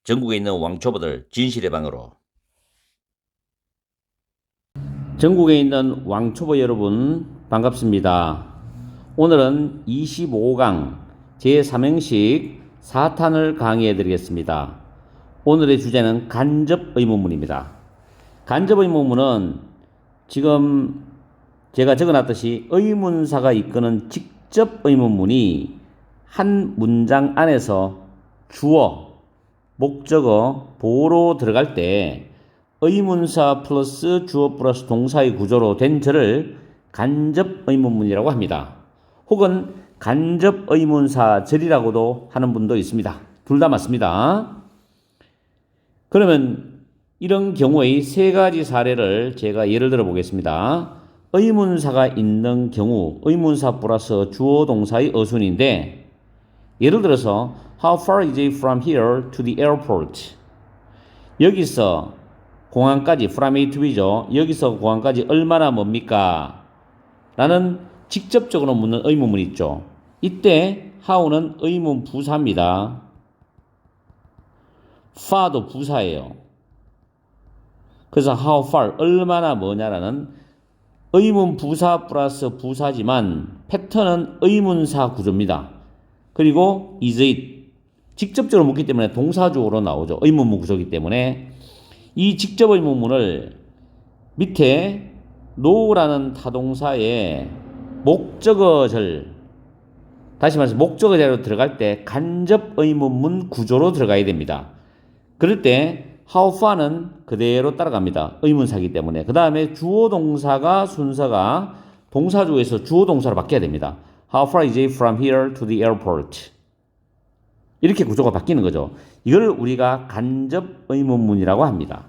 전국에 있는 왕초보들 진실의 방으로. 전국에 있는 왕초보 여러분 반갑습니다. 오늘은 25강 제3행식 4탄을 강의해 드리겠습니다. 오늘의 주제는 간접 의문문입니다. 간접 의문문은 지금 제가 적어놨듯이 의문사가 이끄는 직접 의문문이 한 문장 안에서 주어, 목적어, 보어로 들어갈 때 의문사 플러스 주어 플러스 동사의 구조로 된 절을 간접 의문문이라고 합니다. 혹은 간접 의문사 절이라고도 하는 분도 있습니다. 둘 다 맞습니다. 그러면 이런 경우의 세 가지 사례를 제가 예를 들어 보겠습니다. 의문사가 있는 경우 의문사 플러스 주어 동사의 어순인데, 예를 들어서 How far is it from here to the airport? 여기서 공항까지 from A to B죠. 여기서 공항까지 얼마나 멉니까? 라는 직접적으로 묻는 의문문이 있죠. 이때 how는 의문 부사입니다. far도 부사예요. 그래서 how far 얼마나 뭐냐라는 의문 부사 플러스 부사지만 패턴은 의문사 구조입니다. 그리고 is it 직접적으로 묻기 때문에 동사주어로 나오죠. 의문문 구조이기 때문에 이 직접 의문문을 밑에 no라는 타동사의 목적어절, 다시 말해서 목적어절로 들어갈 때 간접 의문문 구조로 들어가야 됩니다. 그럴 때 how far는 그대로 따라갑니다. 의문사이기 때문에. 그 다음에 주어 동사가 순서가 동사주어에서 주어 동사로 바뀌어야 됩니다. How far is it from here to the airport? 이렇게 구조가 바뀌는 거죠. 이걸 우리가 간접 의문문이라고 합니다.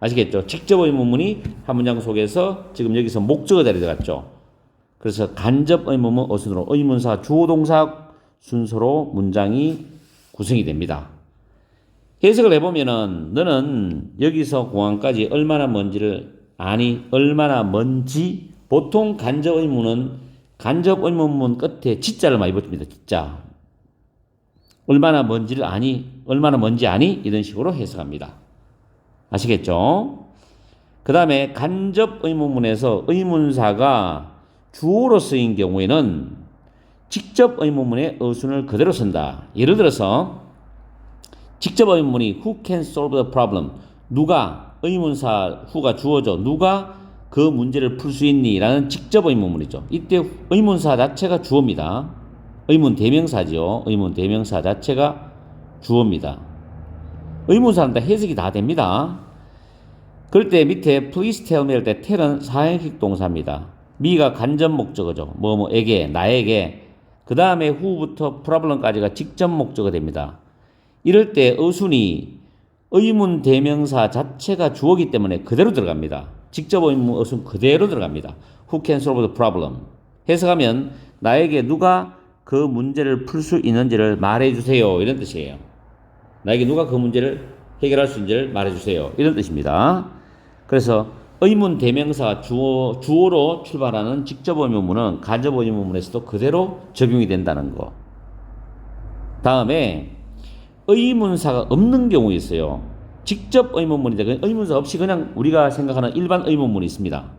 아시겠죠? 직접 의문문이 한 문장 속에서 지금 여기서 목적어 자리에 들어갔죠. 그래서 간접 의문문 어순으로 의문사 주어 동사 순서로 문장이 구성이 됩니다. 해석을 해보면은 너는 여기서 공항까지 얼마나 먼지를 아니? 얼마나 먼지? 보통 간접 의문은 간접 의문문 끝에 지자를 많이 붙입니다. 지자. 얼마나 먼지를 아니? 얼마나 먼지 아니? 이런 식으로 해석합니다. 아시겠죠? 그 다음에 간접 의문문에서 의문사가 주어로 쓰인 경우에는 직접 의문문의 어순을 그대로 쓴다. 예를 들어서 직접 의문문이 Who can solve the problem? 누가, 의문사 who가 주어죠. 누가 그 문제를 풀 수 있니? 라는 직접 의문문이죠. 이때 의문사 자체가 주어입니다. 의문 대명사죠. 의문 대명사 자체가 주어입니다. 의문사는 다 해석이 다 됩니다. 그럴 때 밑에 please tell me 할 때 tell은 사행식 동사입니다. me가 간접 목적어죠. 뭐뭐에게, 나에게. 그 다음에 who부터 problem까지가 직접 목적어 됩니다. 이럴 때 어순이 의문 대명사 자체가 주어기 때문에 그대로 들어갑니다. 직접 의문 어순 그대로 들어갑니다. Who can solve the problem? 해석하면 나에게 누가 그 문제를 풀 수 있는지를 말해주세요. 이런 뜻이에요. 나에게 누가 그 문제를 해결할 수 있는지를 말해주세요. 이런 뜻입니다. 그래서 의문 대명사 주어로 출발하는 직접 의문문은 간접 의문문에서도 그대로 적용이 된다는 거. 다음에 의문사가 없는 경우 있어요. 직접 의문문인데 의문사 없이 그냥 우리가 생각하는 일반 의문문이 있습니다.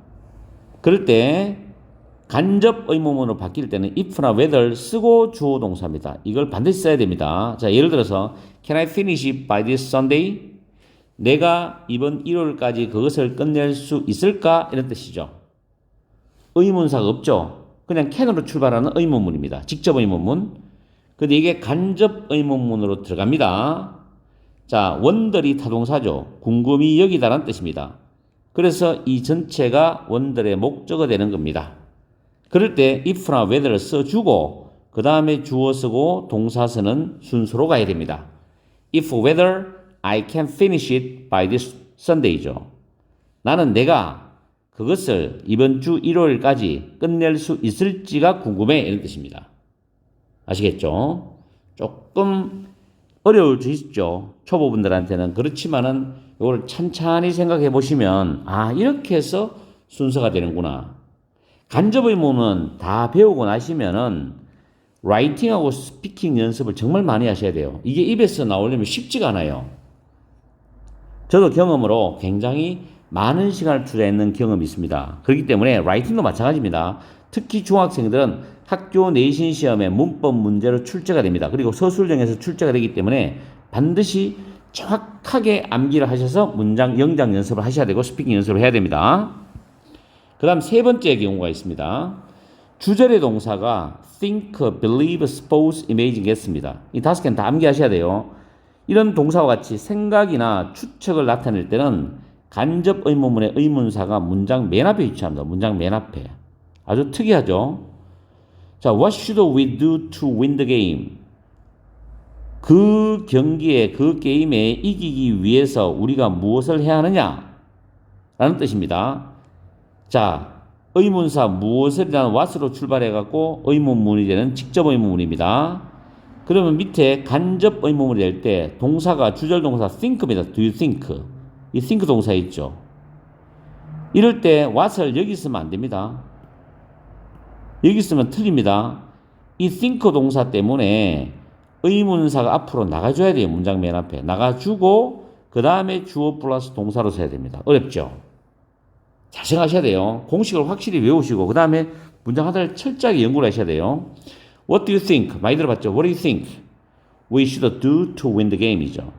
그럴 때 간접 의문문으로 바뀔 때는 if나 whether 쓰고 주어 동사입니다. 이걸 반드시 써야 됩니다. 자, 예를 들어서 Can I finish it by this Sunday? 내가 이번 일요일까지 그것을 끝낼 수 있을까? 이런 뜻이죠. 의문사가 없죠. 그냥 can으로 출발하는 의문문입니다. 직접 의문문. 근데 이게 간접 의문문으로 들어갑니다. 자, wonder이 타동사죠. 궁금이 여기다라는 뜻입니다. 그래서 이 전체가 wonder의 목적어 되는 겁니다. 그럴 때 if나 whether를 써주고 그 다음에 주어 쓰고 동사 쓰는 순서로 가야 됩니다. If whether I can finish it by this Sunday죠. 나는 내가 그것을 이번 주 일요일까지 끝낼 수 있을지가 궁금해. 이런 뜻입니다. 아시겠죠? 조금 어려울 수 있죠. 초보분들한테는. 그렇지만은 이걸 찬찬히 생각해 보시면 이렇게 해서 순서가 되는구나. 간접 의문은 다 배우고 나시면은 라이팅하고 스피킹 연습을 정말 많이 하셔야 돼요. 이게 입에서 나오려면 쉽지가 않아요. 저도 경험으로 굉장히 많은 시간을 투자했는 경험이 있습니다. 그렇기 때문에 라이팅도 마찬가지입니다. 특히 중학생들은 학교 내신 시험에 문법 문제로 출제가 됩니다. 그리고 서술형에서 출제가 되기 때문에 반드시 정확하게 암기를 하셔서 문장, 영장 연습을 하셔야 되고 스피킹 연습을 해야 됩니다. 그 다음 세 번째 경우가 있습니다. 주절의 동사가 think, believe, suppose, imagine, guess입니다. 이 다섯 개는 다 암기하셔야 돼요. 이런 동사와 같이 생각이나 추측을 나타낼 때는 간접 의문문의 의문사가 문장 맨 앞에 위치합니다. 문장 맨 앞에. 아주 특이하죠. 자, what should we do to win the game? 그 경기에, 그 게임에 이기기 위해서 우리가 무엇을 해야 하느냐? 라는 뜻입니다. 자, 의문사 무엇을이라는 what으로 출발해갖고 의문문이 되는 직접 의문문입니다. 그러면 밑에 간접 의문문이 될 때 동사가 주절 동사 think입니다. Do you think? 이 think 동사 있죠. 이럴 때 what을 여기 쓰면 안 됩니다. 여기 쓰면 틀립니다. 이 think 동사 때문에 의문사가 앞으로 나가줘야 돼요. 문장 맨 앞에. 나가주고 그 다음에 주어 플러스 동사로 써야 됩니다. 어렵죠? 잘 생각하셔야 돼요. 공식을 확실히 외우시고 그 다음에 문장 하나를 철저하게 연구를 하셔야 돼요. What do you think? 많이 들어봤죠? What do you think we should do to win the game이죠.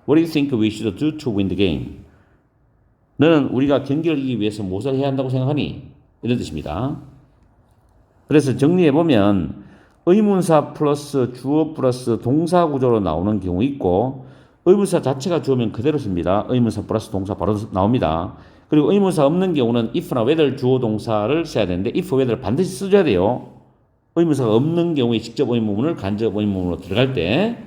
What do you think we should do to win the game? 너는 우리가 경기를 이기기 위해서 무엇을 해야 한다고 생각하니? 이런 뜻입니다. 그래서 정리해보면 의문사 플러스 주어 플러스 동사 구조로 나오는 경우 있고 의문사 자체가 주어면 그대로 씁니다. 의문사 플러스 동사 바로 나옵니다. 그리고 의문사 없는 경우는 if나 whether 주어 동사를 써야 되는데 if, whether 반드시 써줘야 돼요. 의문사가 없는 경우에 직접 의문문을 간접 의문문으로 들어갈 때.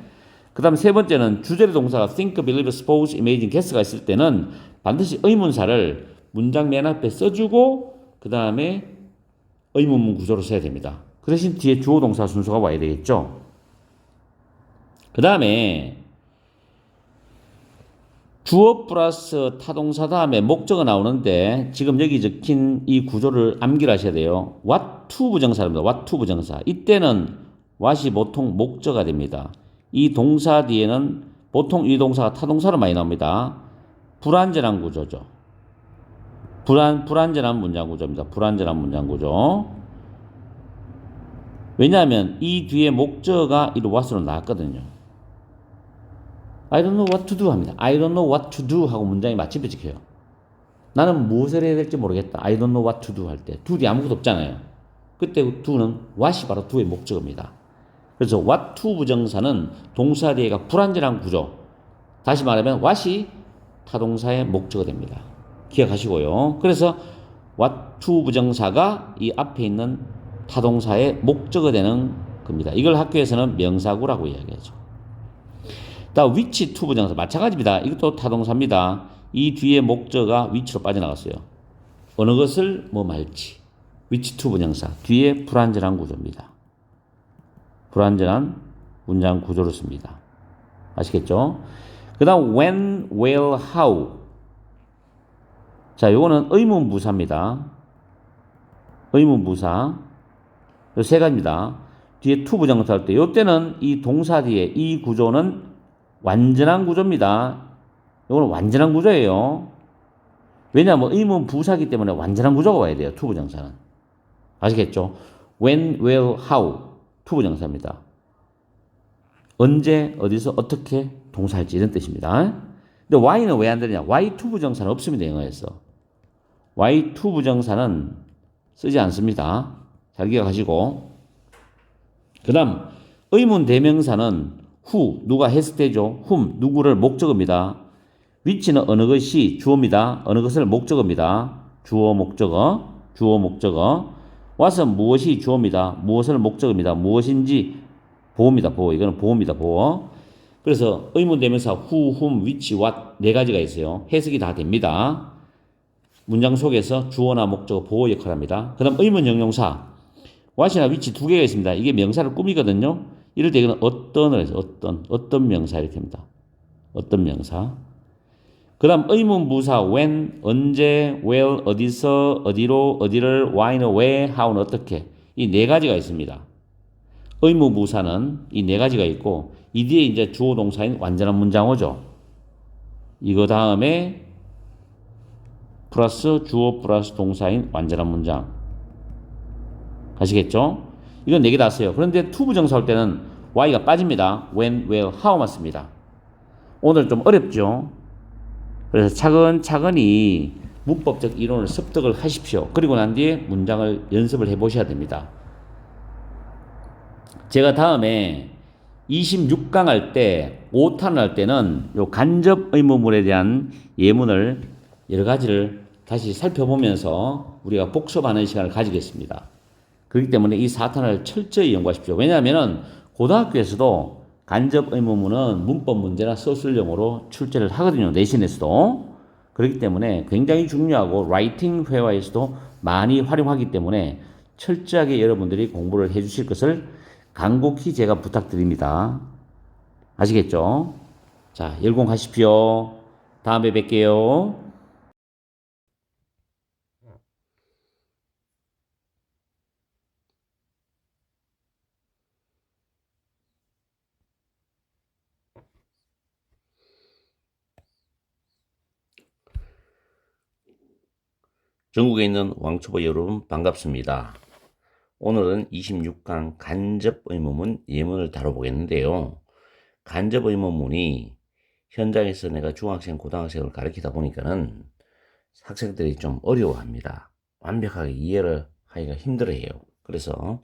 그 다음 세 번째는 주절의 동사가 think, believe, suppose, imagine, guess가 있을 때는 반드시 의문사를 문장 맨 앞에 써주고 그 다음에 의문문 구조로 써야 됩니다. 그 대신 뒤에 주어 동사 순서가 와야 되겠죠. 그 다음에 주어 플러스 타동사 다음에 목적어 나오는데 지금 여기 적힌 이 구조를 암기를 하셔야 돼요. what to 부정사입니다. what to 부정사. 이때는 what이 보통 목적어가 됩니다. 이 동사 뒤에는 보통 이 동사가 타동사로 많이 나옵니다. 불완전한 구조죠. 불완전한 문장 구조입니다. 불완전한 문장 구조. 왜냐하면 이 뒤에 목적어가 이 what으로 나왔거든요. I don't know what to do 합니다. I don't know what to do 하고 문장이 마침표 찍혀요. 나는 무엇을 해야 될지 모르겠다. I don't know what to do 할 때 do 뒤에 아무것도 없잖아요. 그때 do는 what이 바로 do의 목적어입니다. 그래서 what to 부정사는 동사 뒤에가 불완전한 구조. 다시 말하면 what이 타동사의 목적어 됩니다. 기억하시고요. 그래서 what to 부정사가 이 앞에 있는 타동사의 목적어 되는 겁니다. 이걸 학교에서는 명사구라고 이야기하죠. 다음 which to 부정사 마찬가지입니다. 이것도 타동사입니다. 이 뒤에 목적어가 which로 빠져나갔어요. 어느 것을 뭐 말지. which to 부정사 뒤에 불완전한 구조입니다. 불완전한 문장 구조를 씁니다. 아시겠죠? 그 다음 when, where, how. 자, 요거는 의문부사입니다. 의문부사. 요 세 가지입니다. 뒤에 to 부정사 할 때, 요때는 이 동사 뒤에 이 구조는 완전한 구조입니다. 요거는 완전한 구조예요. 왜냐하면 의문부사기 때문에 완전한 구조가 와야 돼요. to 부정사는. 아시겠죠? when, where, how. to 부정사입니다. 언제, 어디서, 어떻게 동사할지 이런 뜻입니다. 근데 why는 왜 안 되느냐? why to 부정사는 없습니다. 영어에서. why to 부정사는 쓰지 않습니다. 잘 기억하시고. 그 다음 의문 대명사는 who, 누가 했을 때죠. whom, 누구를 목적어입니다. which는 어느 것이 주어입니다. 어느 것을 목적어입니다. 주어 목적어, 주어 목적어. what은 무엇이 주어입니다. 무엇을 목적어입니다. 무엇인지 보호입니다. 보호. 이거는 보호입니다. 보호. 그래서 의문 대명사 who, whom, which, what 네 가지가 있어요. 해석이 다 됩니다. 문장 속에서 주어나 목적어 보호 역할을 합니다. 그 다음 의문 형용사 what이나 which 두 개가 있습니다. 이게 명사를 꾸미거든요. 이럴 때 이거는 어떤을 해서 어떤 명사 이렇게 합니다. 어떤 명사. 그 다음 의문부사 when, 언제, where, 어디서, 어디로, 어디를, why는 왜, how는 어떻게. 이 네 가지가 있습니다. 의무부사는 이 네 가지가 있고 이 뒤에 이제 주어 동사인 완전한 문장 오죠. 이거 다음에 플러스 주어 플러스 동사인 완전한 문장. 아시겠죠? 이건 네 개 다 써요. 그런데 투부정사 할 때는 y가 빠집니다. when, where, how만 씁니다. 오늘 좀 어렵죠? 그래서 차근차근히 문법적 이론을 습득을 하십시오. 그리고 난 뒤에 문장을 연습을 해보셔야 됩니다. 제가 다음에 26강 할 때, 5탄 할 때는 요 간접 의무물에 대한 예문을 여러 가지를 다시 살펴보면서 우리가 복습하는 시간을 가지겠습니다. 그렇기 때문에 이 4탄을 철저히 연구하십시오. 왜냐하면 고등학교에서도 간접 의무문은 문법 문제나 서술형으로 출제를 하거든요. 내신에서도. 그렇기 때문에 굉장히 중요하고 라이팅 회화에서도 많이 활용하기 때문에 철저하게 여러분들이 공부를 해 주실 것을 간곡히 제가 부탁드립니다. 아시겠죠? 자, 열공하십시오. 다음에 뵐게요. 전국에 있는 왕초보 여러분 반갑습니다. 오늘은 26강 간접 의무문 예문을 다뤄보겠는데요. 간접 의무문이 현장에서 내가 중학생, 고등학생을 가르치다 보니까는 학생들이 좀 어려워합니다. 완벽하게 이해를 하기가 힘들어해요. 그래서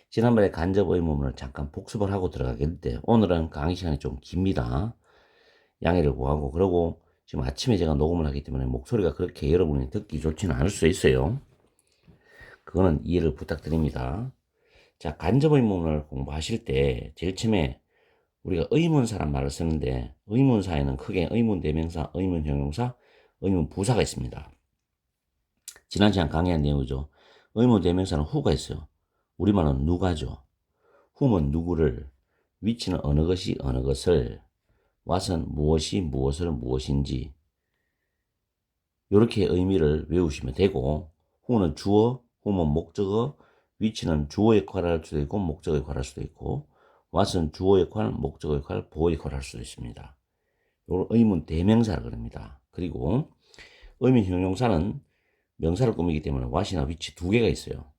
지난번에 간접 의무문을 잠깐 복습을 하고 들어가겠는데 오늘은 강의 시간이 좀 깁니다. 양해를 구하고 그러고 지금 아침에 제가 녹음을 하기 때문에 목소리가 그렇게 여러분이 듣기 좋지는 않을 수 있어요. 그거는 이해를 부탁드립니다. 자, 간접 의문을 공부하실 때 제일 처음에 우리가 의문사란 말을 쓰는데 의문사에는 크게 의문대명사, 의문형용사, 의문부사가 있습니다. 지난 시간 강의한 내용이죠. 의문대명사는 who가 있어요. 우리말은 누가죠. who는 누구를, which는 어느 것이 어느 것을, what은 무엇이 무엇을 무엇인지 이렇게 의미를 외우시면 되고 who는 주어, who는 목적어, which는 주어 역할을 할 수도 있고 목적어 역할을 할 수도 있고 what은 주어 역할, 목적어 역할, 보호 역할을 할 수도 있습니다. 이걸 의문 대명사를 그럽니다. 그리고 의문 형용사는 명사를 꾸미기 때문에 what이나 which 두 개가 있어요.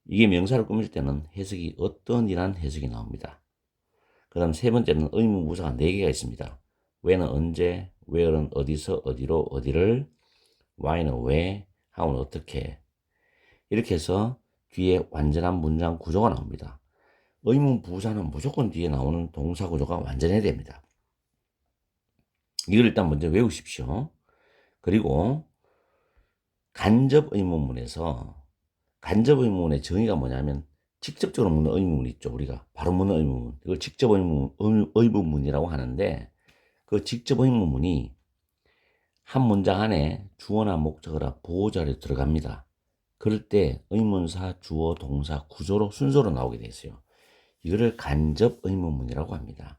이게 명사를 꾸밀 때는 해석이 어떤이란 해석이 나옵니다. 그 다음 세 번째는 의문부사가 네 개가 있습니다. when은 언제, where는 어디서, 어디로, 어디를, why는 왜, how는 어떻게. 이렇게 해서 뒤에 완전한 문장 구조가 나옵니다. 의문부사는 무조건 뒤에 나오는 동사 구조가 완전해야 됩니다. 이걸 일단 먼저 외우십시오. 그리고 간접 의문문에서 간접 의문문의 정의가 뭐냐면 직접적으로 묻는 의문문 있죠. 우리가 바로 묻는 의문문. 이걸 직접 의문문이라고 하는데 그 직접 의문문이 한 문장 안에 주어나 목적어나 보호자로 들어갑니다. 그럴 때 의문사, 주어, 동사, 구조로 순서로 나오게 되어 있어요. 이거를 간접 의문문이라고 합니다.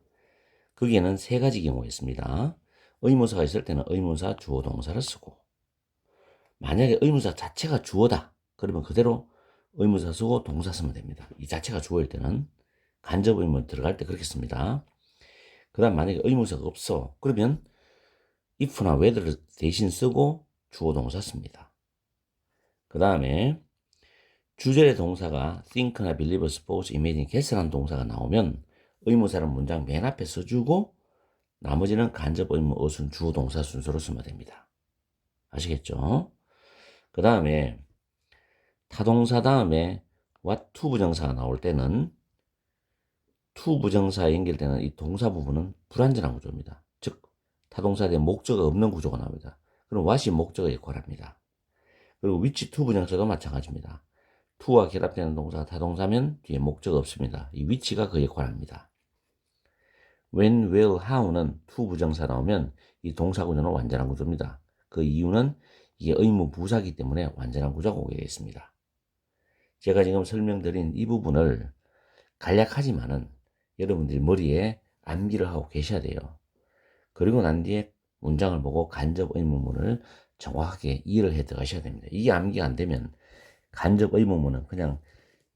거기에는 세 가지 경우가 있습니다. 의문사가 있을 때는 의문사, 주어, 동사를 쓰고 만약에 의문사 자체가 주어다. 그러면 그대로 의문사 쓰고 동사 쓰면 됩니다. 이 자체가 주어일 때는 간접 의문 들어갈 때 그렇게 씁니다. 그 다음 만약에 의문사가 없어. 그러면 if나 whether를 대신 쓰고 주어 동사 씁니다. 그 다음에 주절의 동사가 think나 believe, suppose, imagine, guess라는 동사가 나오면 의문사는 문장 맨 앞에 써주고 나머지는 간접 의문, 어순, 주어 동사 순서로 쓰면 됩니다. 아시겠죠? 그 다음에 타동사 다음에 what to 부정사가 나올 때는 to 부정사에 연결되는 이 동사 부분은 불완전한 구조입니다. 즉 타동사에 대한 목적어 없는 구조가 나옵니다. 그럼 what이 목적어 역할을 합니다. 그리고 which to 부정사도 마찬가지입니다. to와 결합되는 동사가 타동사면 뒤에 목적어 없습니다. 이 which가 그 역할을 합니다. when, where, how는 to 부정사 나오면 이 동사 구조는 완전한 구조입니다. 그 이유는 이게 의무 부사이기 때문에 완전한 구조가 오게 되어 있습니다. 제가 지금 설명드린 이 부분을 간략하지만은 여러분들이 머리에 암기를 하고 계셔야 돼요. 그리고 난 뒤에 문장을 보고 간접 의문문을 정확하게 이해를 해 들어가셔야 됩니다. 이게 암기가 안 되면 간접 의문문은 그냥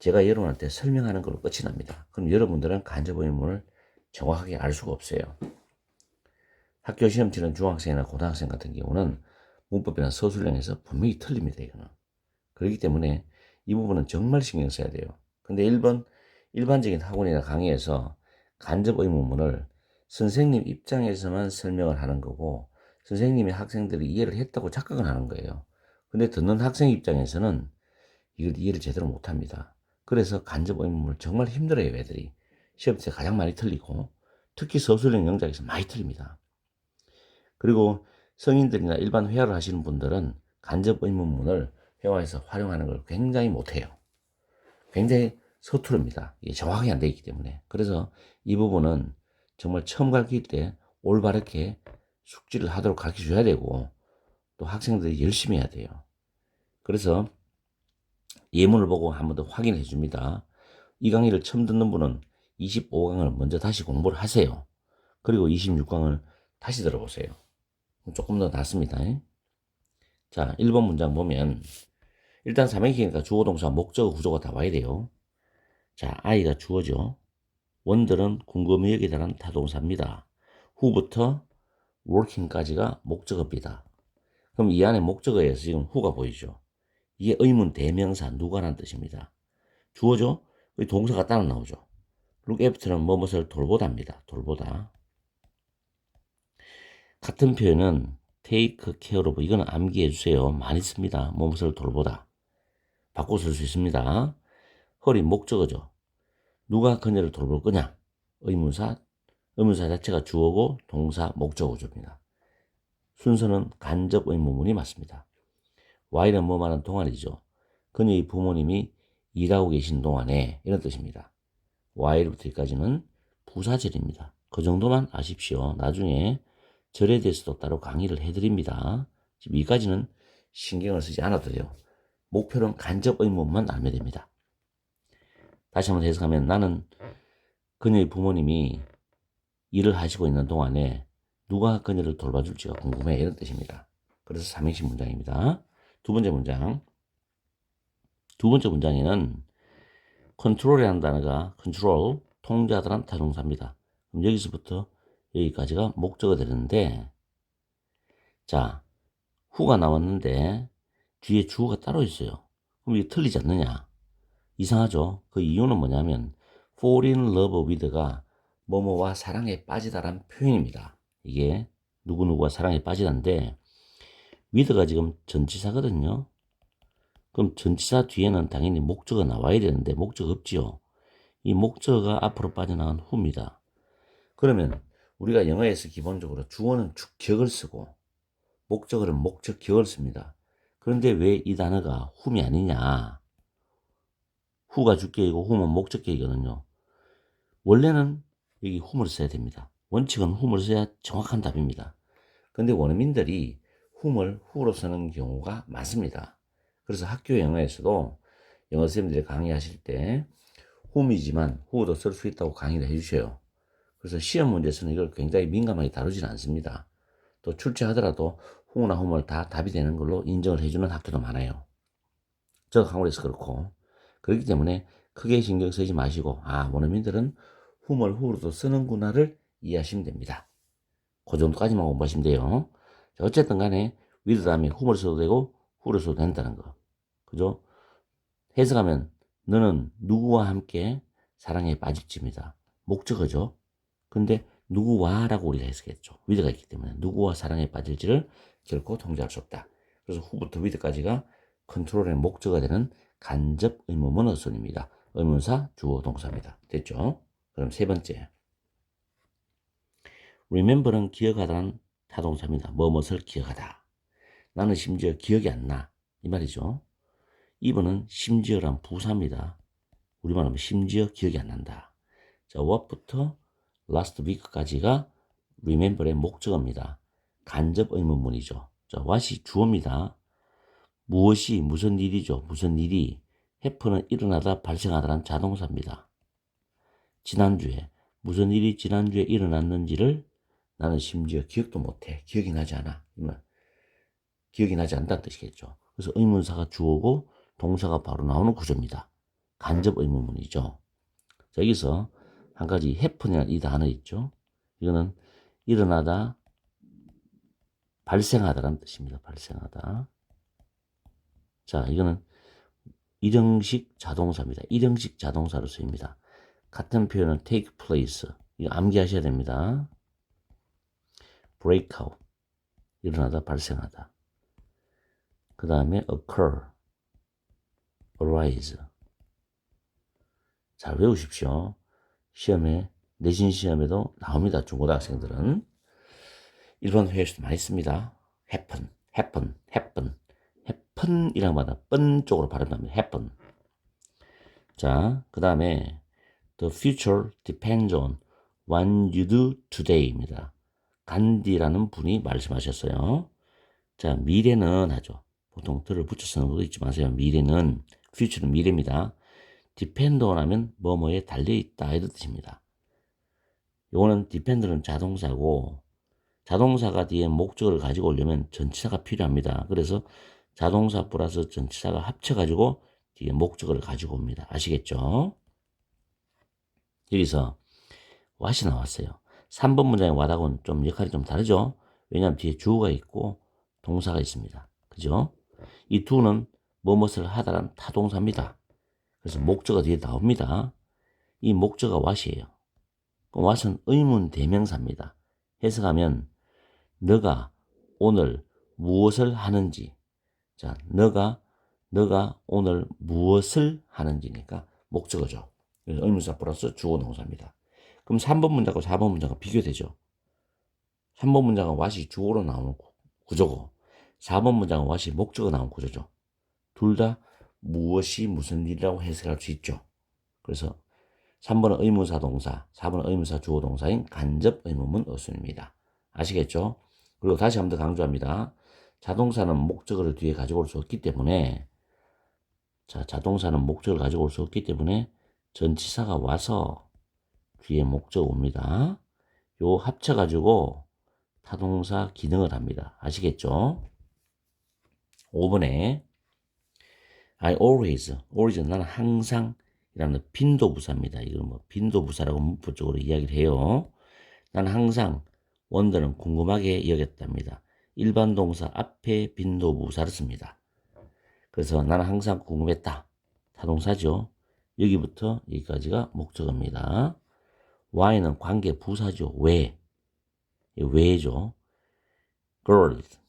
제가 여러분한테 설명하는 걸로 끝이 납니다. 그럼 여러분들은 간접 의문을 정확하게 알 수가 없어요. 학교 시험 치는 중학생이나 고등학생 같은 경우는 문법이나 서술형에서 분명히 틀립니다. 이거는. 그렇기 때문에 이 부분은 정말 신경 써야 돼요. 근데 일반적인 학원이나 강의에서 간접 의문문을 선생님 입장에서만 설명을 하는 거고 선생님이 학생들이 이해를 했다고 착각을 하는 거예요. 근데 듣는 학생 입장에서는 이걸 이해를 제대로 못합니다. 그래서 간접 의문문을 정말 힘들어요. 애들이. 시험 때 가장 많이 틀리고 특히 서술형 영작에서 많이 틀립니다. 그리고 성인들이나 일반 회화를 하시는 분들은 간접 의문문을 회화에서 활용하는 걸 굉장히 못해요. 굉장히 서투릅니다. 이게 정확히 안 되어 있기 때문에. 그래서 이 부분은 정말 처음 가르칠 때 올바르게 숙지를 하도록 가르쳐 줘야 되고 또 학생들이 열심히 해야 돼요. 그래서 예문을 보고 한 번 더 확인해 줍니다. 이 강의를 처음 듣는 분은 25강을 먼저 다시 공부를 하세요. 그리고 26강을 다시 들어보세요. 조금 더 낫습니다. 자, 1번 문장 보면 일단 삼행시니까 주어, 동사, 목적어, 구조가 다 와야 돼요. 자, 아이가 주어죠. 원들은 궁금히 여기다라는 타동사입니다. 후부터 working까지가 목적어입니다. 그럼 이 안에 목적어에서 지금 후가 보이죠. 이게 의문 대명사 누가라는 뜻입니다. 주어죠. 동사가 따라 나오죠. look after는 뭐뭇을 돌보다입니다. 돌보다. 같은 표현은 take care of 이거는 암기해 주세요. 많이 씁니다. 뭐뭇을 돌보다. 바꿔 쓸 수 있습니다. 헐이 목적어죠. 누가 그녀를 돌볼 거냐? 의문사 자체가 주어고 동사 목적어조입니다. 순서는 간접 의문문이 맞습니다. while은 뭐만한 동안이죠. 그녀의 부모님이 일하고 계신 동안에 이런 뜻입니다. while부터 여기까지는 부사절입니다. 그 정도만 아십시오. 나중에 절에 대해서도 따로 강의를 해드립니다. 지금 여기까지는 신경을 쓰지 않아도 돼요. 목표는 간접 의문만 알면 됩니다. 다시 한번 해석하면 나는 그녀의 부모님이 일을 하시고 있는 동안에 누가 그녀를 돌봐줄지가 궁금해 이런 뜻입니다. 그래서 삼행시 문장입니다. 두 번째 문장에는 컨트롤이라는 단어가 컨트롤, 통제하다란 타동사입니다. 그럼 여기서부터 여기까지가 목적어가 되는데 자, 후가 나왔는데 뒤에 주어가 따로 있어요. 그럼 이게 틀리지 않느냐? 이상하죠? 그 이유는 뭐냐면 fall in love with가 뭐뭐와 사랑에 빠지다라는 표현입니다. 이게 누구누구와 사랑에 빠지다인데 with가 지금 전치사거든요. 그럼 전치사 뒤에는 당연히 목적어가 나와야 되는데 목적어 없지요. 이 목적어가 앞으로 빠져나간 후입니다. 그러면 우리가 영어에서 기본적으로 주어는 주격을 쓰고 목적어는 목적격을 씁니다. 그런데 왜 이 단어가 후이 아니냐? 후가 주격이고 후면 목적격이거든요. 원래는 여기 whom을 써야 됩니다. 원칙은 whom을 써야 정확한 답입니다. 근데 원어민들이 whom을 who로 쓰는 경우가 많습니다. 그래서 학교 영어에서도 영어 선생님들이 강의하실 때 whom이지만 who도 쓸 수 있다고 강의를 해주셔요. 그래서 시험 문제에서는 이걸 굉장히 민감하게 다루지는 않습니다. 또 출제하더라도 who나 whom을 다 답이 되는 걸로 인정을 해주는 학교도 많아요. 저 학원에서 그렇고 그렇기 때문에 크게 신경 쓰지 마시고 원어민들은 whom을 who로도 쓰는구나를 이해하시면 됩니다. 그 정도까지만 공부하시면 돼요. 자, 어쨌든 간에 with 다음에 whom을 써도 되고 who를 써도 된다는 거. 그죠? 해석하면 너는 누구와 함께 사랑에 빠질지입니다. 목적어죠. 근데 누구와라고 우리가 해석했죠. with가 있기 때문에 누구와 사랑에 빠질지를 결코 통제할 수 없다. 그래서 who부터 with까지가 컨트롤의 목적어가 되는 간접 의문문 어순입니다. 의문사, 주어, 동사입니다. 됐죠? 그럼 세 번째. remember는 기억하다는 타동사입니다. 뭐뭇을 기억하다. 나는 심지어 기억이 안 나. 이 말이죠. 2번은 심지어란 부사입니다. 우리말 하면 심지어 기억이 안 난다. 자, what부터 last week까지가 remember의 목적어입니다. 간접 의문문이죠. 자, what이 주어입니다. 무엇이 무슨 일이죠. 무슨 일이 happen은 일어나다 발생하다란 자동사입니다. 지난주에 무슨 일이 지난주에 일어났는지를 나는 심지어 기억도 못해. 기억이 나지 않아. 기억이 나지 않다는 뜻이겠죠. 그래서 의문사가 주어고 동사가 바로 나오는 구조입니다. 간접 의문문이죠. 자, 여기서 한 가지 happen이라는 이 단어 있죠. 이거는 일어나다, 발생하다라는 뜻입니다. 발생하다. 자, 이거는 일형식 자동사입니다. 일형식 자동사로 쓰입니다. 같은 표현은 take place. 이거 암기하셔야 됩니다. break out. 일어나다, 발생하다. 그 다음에 occur, arise. 잘 외우십시오. 시험에, 내신 시험에도 나옵니다. 중고등학생들은. 일본 회화에서도 많이 씁니다. happen, happen, happen. happen이란 말은 뻔 쪽으로 발음합니다. happen. 자, 그 다음에 the future depends on what you do today입니다. 간디라는 분이 말씀하셨어요. 자, 미래는 하죠. 보통 들을 붙여 쓰는 것도 잊지 마세요. 미래는, future는 미래입니다. depend on 하면 뭐뭐에 달려있다 이런 뜻입니다. 요거는 depend는 자동사고, 자동사가 뒤에 목적어를 가지고 오려면 전치사가 필요합니다. 그래서 자동사 플러스 전치사가 합쳐가지고 뒤에 목적어를 가지고 옵니다. 아시겠죠? 여기서 what이 나왔어요. 3번 문장의 what하고는 좀 역할이 좀 다르죠? 왜냐하면 뒤에 주어가 있고 동사가 있습니다. 그죠? 이 두는 뭐뭇을 하다란 타동사입니다. 그래서 목적어 뒤에 나옵니다. 이 목적어가 what이에요. 그럼 what은 의문 대명사입니다. 해석하면 너가 오늘 무엇을 하는지. 자, 너가 오늘 무엇을 하는지니까 목적어죠. 그래서 의문사 플러스 주어 동사입니다. 그럼 3번 문장과 4번 문장과 비교되죠. 3번 문장은 what이 주어로 나오는 구조고 4번 문장은 what이 목적어 나오는 구조죠. 둘 다 무엇이 무슨 일이라고 해석할 수 있죠. 그래서 3번은 의문사 동사, 4번은 의문사 주어 동사인 간접 의문문 어순입니다. 아시겠죠? 그리고 다시 한 번 더 강조합니다. 자동사는 목적어를 뒤에 가지고 올 수 없기 때문에, 자, 자동사는 목적어를 가지고 올 수 없기 때문에 전치사가 와서 뒤에 목적어 옵니다. 요 합쳐가지고 타동사 기능을 합니다. 아시겠죠? 5번에 I always 나는 항상 이라는 빈도부사입니다. 이건 뭐 빈도부사라고 문법적으로 이야기를 해요. 나는 항상 원더는 궁금하게 여겼답니다. 일반 동사 앞에 빈도부사를 씁니다. 그래서 나는 항상 궁금했다. 타동사죠. 여기부터 여기까지가 목적어입니다. why는 관계 부사죠. 왜? 왜죠.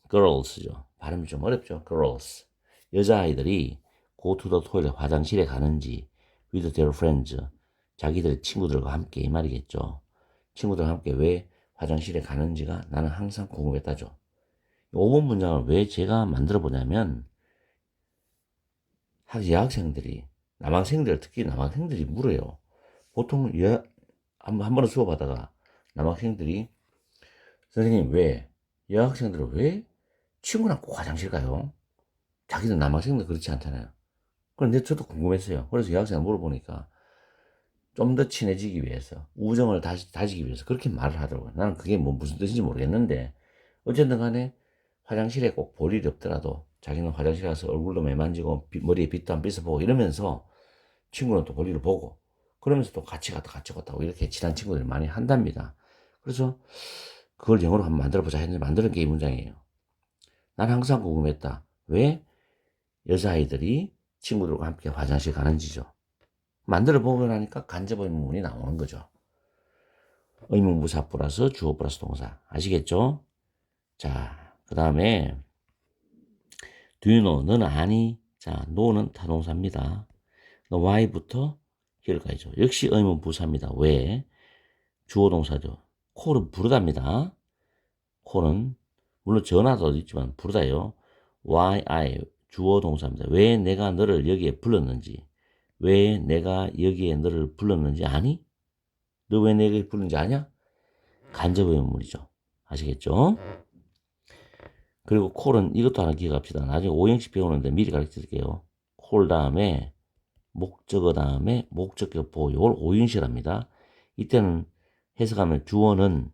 girls죠. 발음이 좀 어렵죠. girls. 여자아이들이 go to the toilet 화장실에 가는지 with their friends 자기들의 친구들과 함께 이 말이겠죠. 친구들과 함께 왜 화장실에 가는지가 나는 항상 궁금했다죠. 5번 문장을 왜 제가 만들어 보냐면 여학생들이 남학생들 특히 남학생들이 물어요. 보통 한 번은 수업하다가 남학생들이 선생님 왜 여학생들은 왜 친구랑 꼭 화장실 가요? 자기들 남학생들 그렇지 않잖아요. 그런데 저도 궁금했어요. 그래서 여학생을 물어보니까 좀 더 친해지기 위해서 우정을 다지기 위해서 그렇게 말을 하더라고요. 나는 그게 뭐 무슨 뜻인지 모르겠는데 어쨌든 간에 화장실에 꼭 볼 일이 없더라도 자기는 화장실 가서 얼굴도 매만지고 머리에 빗도 안 빗어보고 이러면서 친구는 또 볼 일을 보고 그러면서 또 같이 갔다 오고 이렇게 친한 친구들이 많이 한답니다. 그래서 그걸 영어로 한번 만들어보자 했는데 만드는 게 이 문장이에요. 난 항상 궁금했다. 왜 여자아이들이 친구들과 함께 화장실 가는지죠. 만들어 보고 나니까 간접 의문문이 나오는 거죠. 의문부사 플러스 주어 플러스 동사. 아시겠죠? 자, 그 다음에 do you know? 너는 아니? 자, know는 타동사입니다. why부터 here까지죠. 역시 의문부사입니다. 왜? 주어 동사죠. call은 부르답니다. call은 물론 전화도 있지만 부르다요. why I 주어 동사입니다. 왜 내가 너를 여기에 불렀는지 왜 내가 여기에 너를 불렀는지 아니? 너 왜 내가 불렀는지 아냐? 간접 의문문이죠. 아시겠죠? 그리고 콜은 이것도 하나 기억합시다. 나중에 5형식 배우는데 미리 가르쳐 드릴게요. 콜 다음에 목적어 다음에 목적격 보호 이걸 5형식을 합니다. 이때는 해석하면 주어는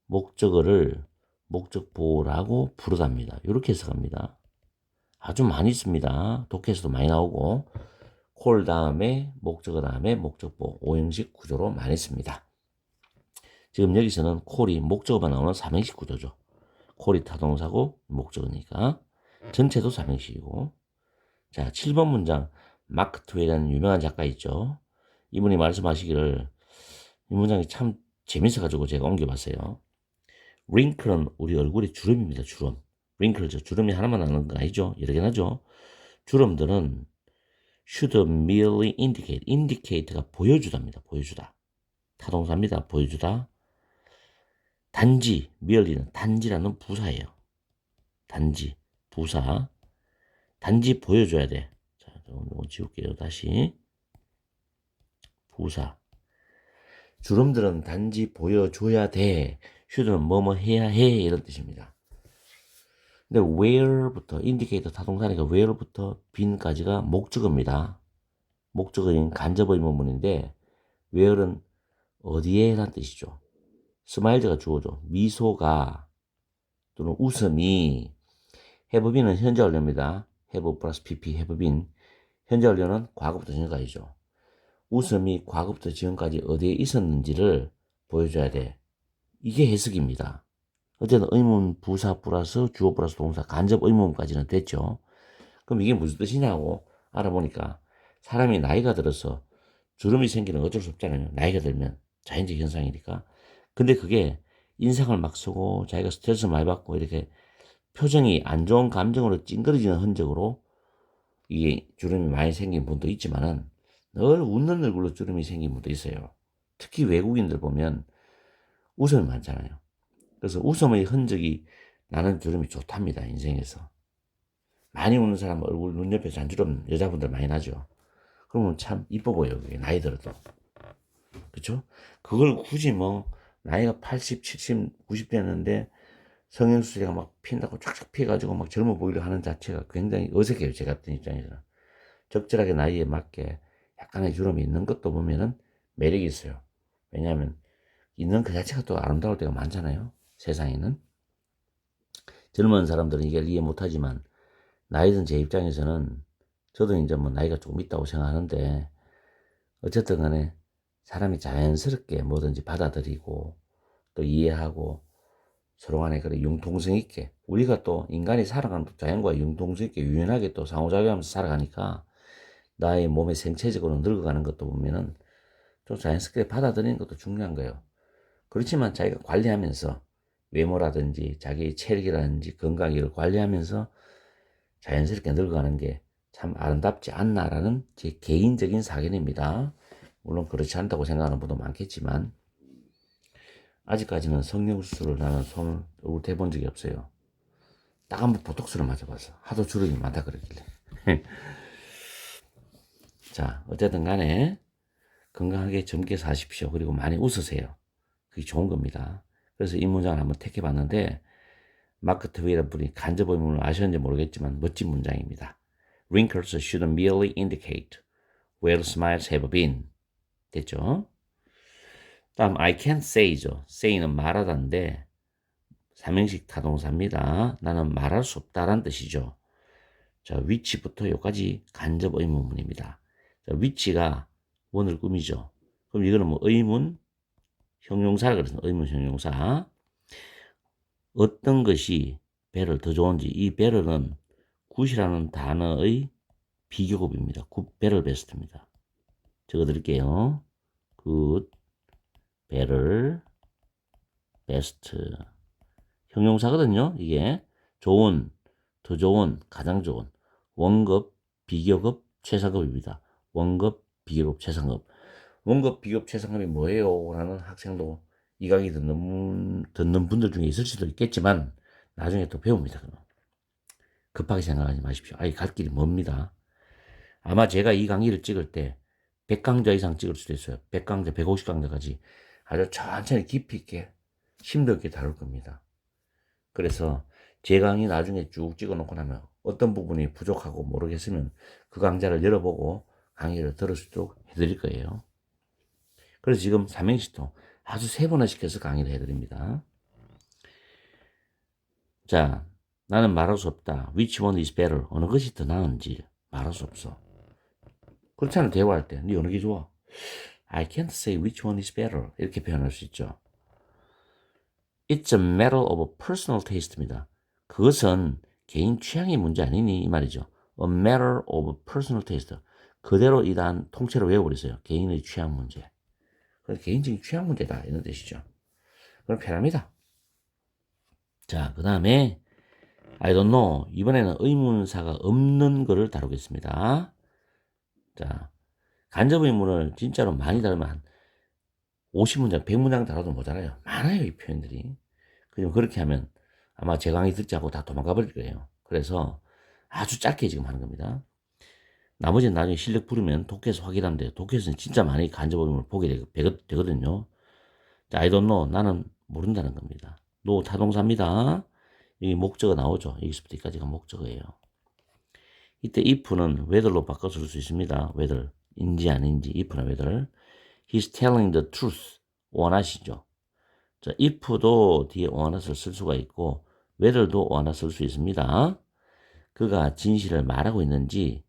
목적어를 목적 보호라고 부르답니다. 이렇게 해석합니다. 아주 많이 씁니다. 독해에서도 많이 나오고 콜 다음에 목적어 다음에 목적보 5형식 구조로 많이 씁니다. 지금 여기서는 콜이 목적어만 나오는 3형식 구조죠. 콜이 타동사고 목적어니까 전체도 3형식이고. 자, 7번 문장 마크 트웨이라는 유명한 작가 있죠. 이분이 말씀하시기를 이 문장이 참 재밌어가지고 제가 옮겨봤어요. 링클은 우리 얼굴의 주름입니다. 주름. 링클 저 주름이 하나만 나는 건 아니죠. 여러 개 나죠. 주름들은 should merely indicate. indicate가 보여주다입니다. 보여주다. 타동사입니다. 보여주다. 단지, merely는 단지라는 부사예요. 단지, 부사. 단지 보여줘야 돼. 자, 이거 지울게요. 다시. 부사. 주름들은 단지 보여줘야 돼. should는 뭐뭐 해야 해. 이런 뜻입니다. 근데 where부터, indicator 타동사니까 where부터 bean까지가 목적어입니다. 목적어인 간접 의문문인데 where는 어디에 라는 뜻이죠. 스마일즈가 주어죠. 미소가 또는 웃음이. have been은 현재 완료입니다. have 플러스 pp have been. 현재 완료는 과거부터 지금까지죠. 웃음이 과거부터 지금까지 어디에 있었는지를 보여줘야 돼. 이게 해석입니다. 어쨌든 의문 부사 플러스 주어 플러스 동사 간접 의문문까지는 됐죠. 그럼 이게 무슨 뜻이냐고 알아보니까 사람이 나이가 들어서 주름이 생기는 어쩔 수 없잖아요. 나이가 들면 자연적 현상이니까. 근데 그게 인상을 막 쓰고 자기가 스트레스 많이 받고 이렇게 표정이 안 좋은 감정으로 찡그러지는 흔적으로 이게 주름이 많이 생긴 분도 있지만은 늘 웃는 얼굴로 주름이 생긴 분도 있어요. 특히 외국인들 보면 웃음이 많잖아요. 그래서 웃음의 흔적이 나는 주름이 좋답니다. 인생에서. 많이 웃는 사람 얼굴 눈 옆에 잔주름 여자분들 많이 나죠. 그러면 참 이뻐 보여요. 그게 나이 들어도. 그쵸? 그걸 굳이 뭐 나이가 80, 70, 90 됐는데 성형수술이가 막 핀다고 쫙쫙 피해가지고 막 젊어 보이려 하는 자체가 굉장히 어색해요. 제 같은 입장에서는. 적절하게 나이에 맞게 약간의 주름이 있는 것도 보면은 매력이 있어요. 왜냐하면 있는 그 자체가 또 아름다울 때가 많잖아요. 세상에는. 젊은 사람들은 이걸 이해 못하지만 나이 든 제 입장에서는 저도 이제 뭐 나이가 조금 있다고 생각하는데 어쨌든 간에 사람이 자연스럽게 뭐든지 받아들이고 또 이해하고 서로 간에 그래 융통성 있게 우리가 또 인간이 살아가는 자연과 융통성 있게 유연하게 또 상호작용하면서 살아가니까 나의 몸의 생체적으로 늙어가는 것도 보면은 좀 자연스럽게 받아들이는 것도 중요한 거예요. 그렇지만 자기가 관리하면서 외모라든지 자기의 체력이라든지 건강을 관리하면서 자연스럽게 늙어가는 게 참 아름답지 않나라는 제 개인적인 사견입니다. 물론 그렇지 않다고 생각하는 분도 많겠지만 아직까지는 성형수술을 나는 손을 해본 적이 없어요. 딱 한 번 보톡스를 맞아봤어. 하도 주름이 많다 그러길래. 자, 어쨌든 간에 건강하게 젊게 사십시오. 그리고 많이 웃으세요. 그게 좋은 겁니다. 그래서 이 문장을 한번 택해봤는데 마크 트웨이라는 분이 간접 의문을 아셨는지 모르겠지만 멋진 문장입니다. Wrinkles should merely indicate where smiles have been. 됐죠? 다음 I can't say죠. say는 말하다인데 삼형식 타동사입니다. 나는 말할 수 없다라는 뜻이죠. 자, which부터 여기까지 간접 의문문입니다. 자, which가 원을 꾸미죠. 그럼 이거는 뭐 의문 형용사라 그래서 의문 형용사. 어떤 것이 better 더 좋은지 이 better는 굿이라는 단어의 비교급입니다. 굿, better, best입니다. 적어드릴게요. good, better, best. 형용사거든요. 이게 좋은, 더 좋은, 가장 좋은. 원급, 비교급, 최상급입니다. 원급, 비교급, 최상급. 원급, 비교급, 최상급이 뭐예요? 라는 학생도 이 강의 듣는 분들 중에 있을 수도 있겠지만 나중에 또 배웁니다. 그럼. 급하게 생각하지 마십시오. 아이 갈 길이 멉니다. 아마 제가 이 강의를 찍을 때 100강좌 이상 찍을 수도 있어요. 100강좌, 150강좌까지 아주 천천히 깊이 있게 심도 있게 다룰 겁니다. 그래서 제 강의 나중에 쭉 찍어놓고 나면 어떤 부분이 부족하고 모르겠으면 그 강좌를 열어보고 강의를 들을 수 있도록 해드릴 거예요. 그래서 지금 삼행시도 아주 3번을 시켜서 강의를 해드립니다. 자, 나는 말할 수 없다. Which one is better? 어느 것이 더 나은지 말할 수 없어. 그렇잖아. 대화할 때. 네 어느 게 좋아? I can't say which one is better. 이렇게 표현할 수 있죠. It's a matter of personal taste입니다. 그것은 개인 취향의 문제 아니니 이 말이죠. A matter of personal taste. 그대로 이단 통째로 외워버리세요. 개인의 취향 문제. 개인적인 취향 문제다 이런 뜻이죠. 그럼 편합니다. 자, 그 다음에 I don't know. 이번에는 의문사가 없는 거를 다루겠습니다. 자, 간접 의문을 진짜로 많이 다루면 한 50문장, 100문장 다뤄도 모자라요. 많아요, 이 표현들이. 그럼 그렇게 하면 아마 제 강의 듣지 않고 다 도망가 버릴 거예요. 그래서 아주 짧게 지금 하는 겁니다. 나머지는 나중에 실력 부르면 독해에서 확인하면 돼요. 독해에서는 진짜 많이 간접 의문을 보게 되거든요. 자, I don't know. 나는 모른다는 겁니다. no 타동사입니다. 여기 목적어 나오죠. 여기서부터 여기까지가 목적어예요. 이때 if는 whether로 바꿔 쓸 수 있습니다. whether인지 아닌지 if나 whether. He's telling the truth. 원하시죠. 자, if도 뒤에 원하시를 쓸 수가 있고 whether도 원하 쓸 수 있습니다. 그가 진실을 말하고 있는지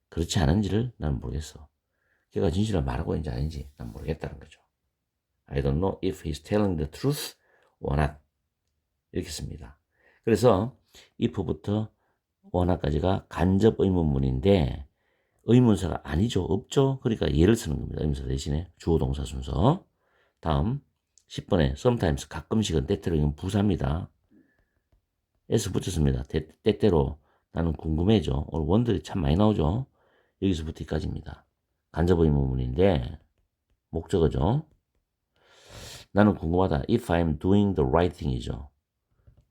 그렇지 않은지를 나는 모르겠어. 그가 진실을 말하고 있는지 아닌지 난 모르겠다는 거죠. I don't know if he's telling the truth or not. 이렇게 씁니다. 그래서 if부터 or not까지가 간접 의문문인데 의문사가 아니죠. 없죠. 그러니까 예를 쓰는 겁니다. 의문사 대신에 주어 동사 순서. 다음 10번에 sometimes 가끔씩은 때때로 이건 부사입니다. s 붙였습니다. 때때로 나는 궁금해져. 오늘 원들이 참 많이 나오죠. 여기서부터 여기까지입니다. 간접 의문문인데 목적어죠. 나는 궁금하다. If I'm doing the right thing이죠.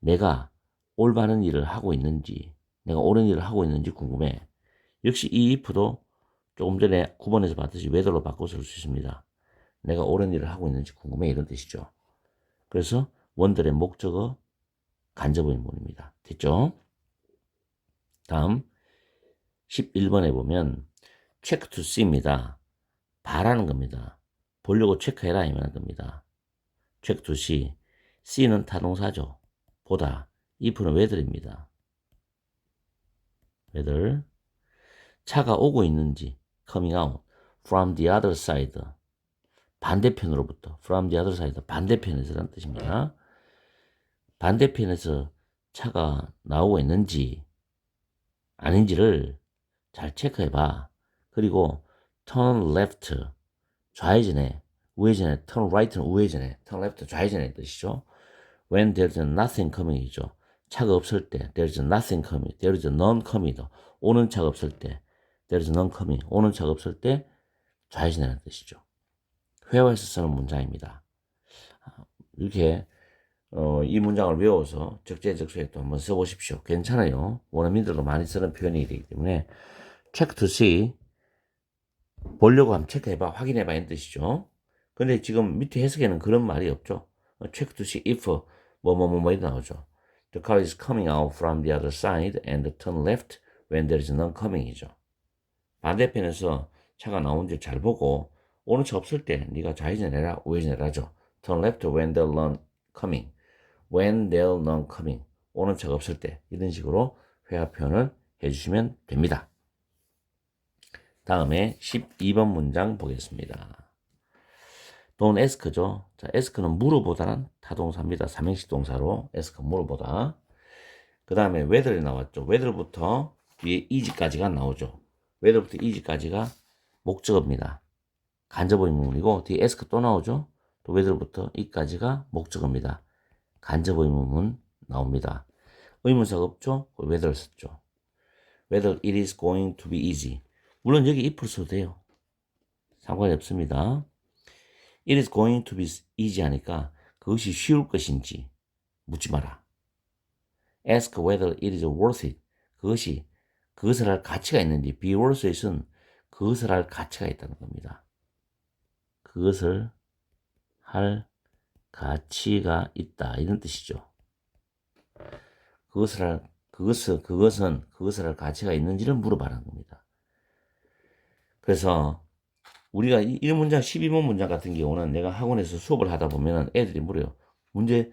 내가 올바른 일을 하고 있는지, 내가 옳은 일을 하고 있는지 궁금해. 역시 이 if도 조금 전에 9번에서 봤듯이 whether로 바꿔 쓸 수 있습니다. 내가 옳은 일을 하고 있는지 궁금해 이런 뜻이죠. 그래서 원들의 목적어 간접 의문입니다. 됐죠? 다음 11번에 보면 check to see입니다. 바라는 겁니다. 보려고 체크해라 이 말하는 겁니다. check to see. see는 타동사죠. 보다. if는 whether입니다. whether. 차가 오고 있는지 coming out. from the other side. 반대편으로부터. from the other side. 반대편에서라는 뜻입니다. 반대편에서 차가 나오고 있는지 아닌지를 잘 체크해봐. 그리고 turn left. 좌회전에. 우회전에. turn right는 우회전에. turn left 좌회전의 뜻이죠. when there's nothing coming이죠. 차가 없을 때 there's nothing coming. there's none coming이다. 오는 차가 없을 때 there's none coming. 오는 차가 없을 때 좌회전이라는 뜻이죠. 회화에서 쓰는 문장입니다. 이렇게 이 문장을 외워서 적재적소에 또 한번 써보십시오. 괜찮아요. 원어민들도 많이 쓰는 표현이기 때문에 check to see. 보려고 하면 체크해봐, 확인해봐 이런 뜻이죠. 근데 지금 밑에 해석에는 그런 말이 없죠. check to see if 뭐뭐뭐뭐 이렇게 나오죠. The car is coming out from the other side and turn left when there is none coming이죠. 반대편에서 차가 나오는지 잘 보고 오는 차 없을 때 네가 좌회전해라 우회전해라죠. turn left when there's none coming. when there's none coming. 오는 차가 없을 때 이런 식으로 회화 표현을 해주시면 됩니다. 다음에 12번 문장 보겠습니다. don't ask죠. 자, ask는 물어보다는 타동사입니다. 삼행시 동사로 ask 물어보다. 그 다음에 whether이 나왔죠. whether부터 뒤에 is까지가 나오죠. whether부터 is까지가 목적어입니다. 간접 의문문이고 뒤에 ask 또 나오죠. 또 whether부터 이까지가 목적어입니다. 간접 의문문 나옵니다. 의문사가 없죠. whether 썼죠. whether it is going to be easy. 물론 여기 if를 써도 돼요. 상관이 없습니다. It is going to be easy 하니까 그것이 쉬울 것인지 묻지 마라. Ask whether it is worth it. 그것을 할 가치가 있는지. be worth it은 그것을 할 가치가 있다는 겁니다. 그것을 할 가치가 있다 이런 뜻이죠. 그것을 할 가치가 있는지를 물어봐라는 겁니다. 그래서 우리가 이 문장 12번 문장 같은 경우는 내가 학원에서 수업을 하다 보면 애들이 물어요. 문제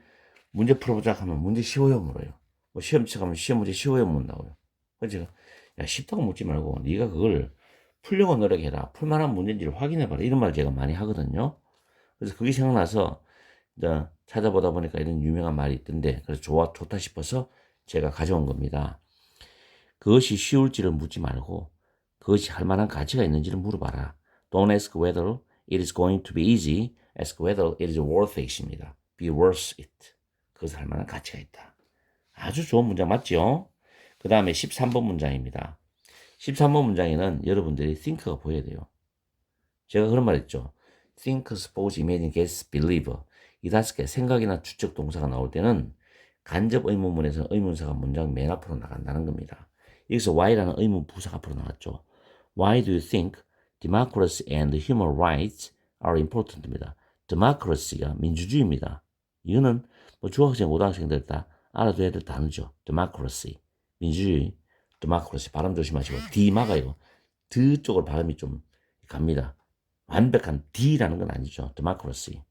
풀어보자 하면 문제 쉬워요 물어요. 뭐 시험 치가면 시험 문제 쉬워요 묻는다고요. 그래서 제가 야 쉽다고 묻지 말고 네가 그걸 풀려고 노력해라. 풀만한 문제인지를 확인해봐라. 이런 말 제가 많이 하거든요. 그래서 그게 생각나서 이제 찾아보다 보니까 이런 유명한 말이 있던데 그래서 좋다 싶어서 제가 가져온 겁니다. 그것이 쉬울지를 묻지 말고 그것이 할 만한 가치가 있는지를 물어봐라. Don't ask whether it is going to be easy. Ask whether it is worth it입니다. Be worth it. 그것을 할 만한 가치가 있다. 아주 좋은 문장 맞죠? 그 다음에 13번 문장입니다. 13번 문장에는 여러분들이 think가 보여야 돼요. 제가 그런 말 했죠. think, suppose, imagine, guess, believe. 이 5개 생각이나 추측 동사가 나올 때는 간접 의문문에서는 의문사가 문장 맨 앞으로 나간다는 겁니다. 여기서 why라는 의문 부사가 앞으로 나왔죠. Why do you think democracy and human rights are important입니다. democracy가 민주주의입니다. 이거는 뭐 중학생, 고등학생들 다 알아둬야 될 단어죠. democracy, 민주주의, democracy 발음 조심하시고 D 막아요. 드 쪽으로 발음이 좀 갑니다. 완벽한 D라는 건 아니죠. democracy.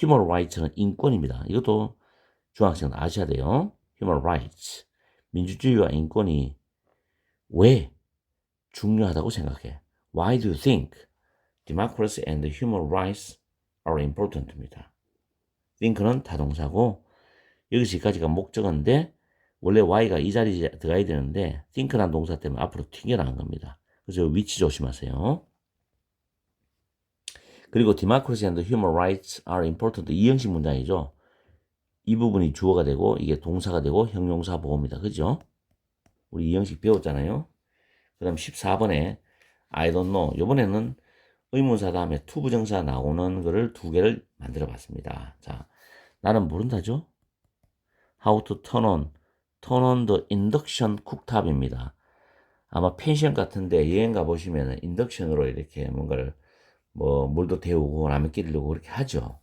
human rights는 인권입니다. 이것도 중학생은 아셔야 돼요. human rights. 민주주의와 인권이 왜 중요하다고 생각해? Why do you think democracy and human rights are important입니다. think는 타동사고 여기서까지가 목적어인데 원래 y가 이 자리에 들어가야 되는데 think라는 동사 때문에 앞으로 튕겨나간 겁니다. 그래서 위치 조심하세요. 그리고 democracy and human rights are important 이 형식 문장이죠. 이 부분이 주어가 되고 이게 동사가 되고 형용사 보호입니다. 그죠? 우리 이 형식 배웠잖아요. 그 다음 14번에 I don't know 이번에는 의문사 다음에 to 부정사 나오는 거를 2개를 만들어 봤습니다. 자, 나는 모른다죠? How to turn on the induction cooktop입니다. 아마 펜션 같은데 여행 가보시면 인덕션으로 이렇게 뭔가를 뭐 물도 데우고 라면 끓이려고 그렇게 하죠.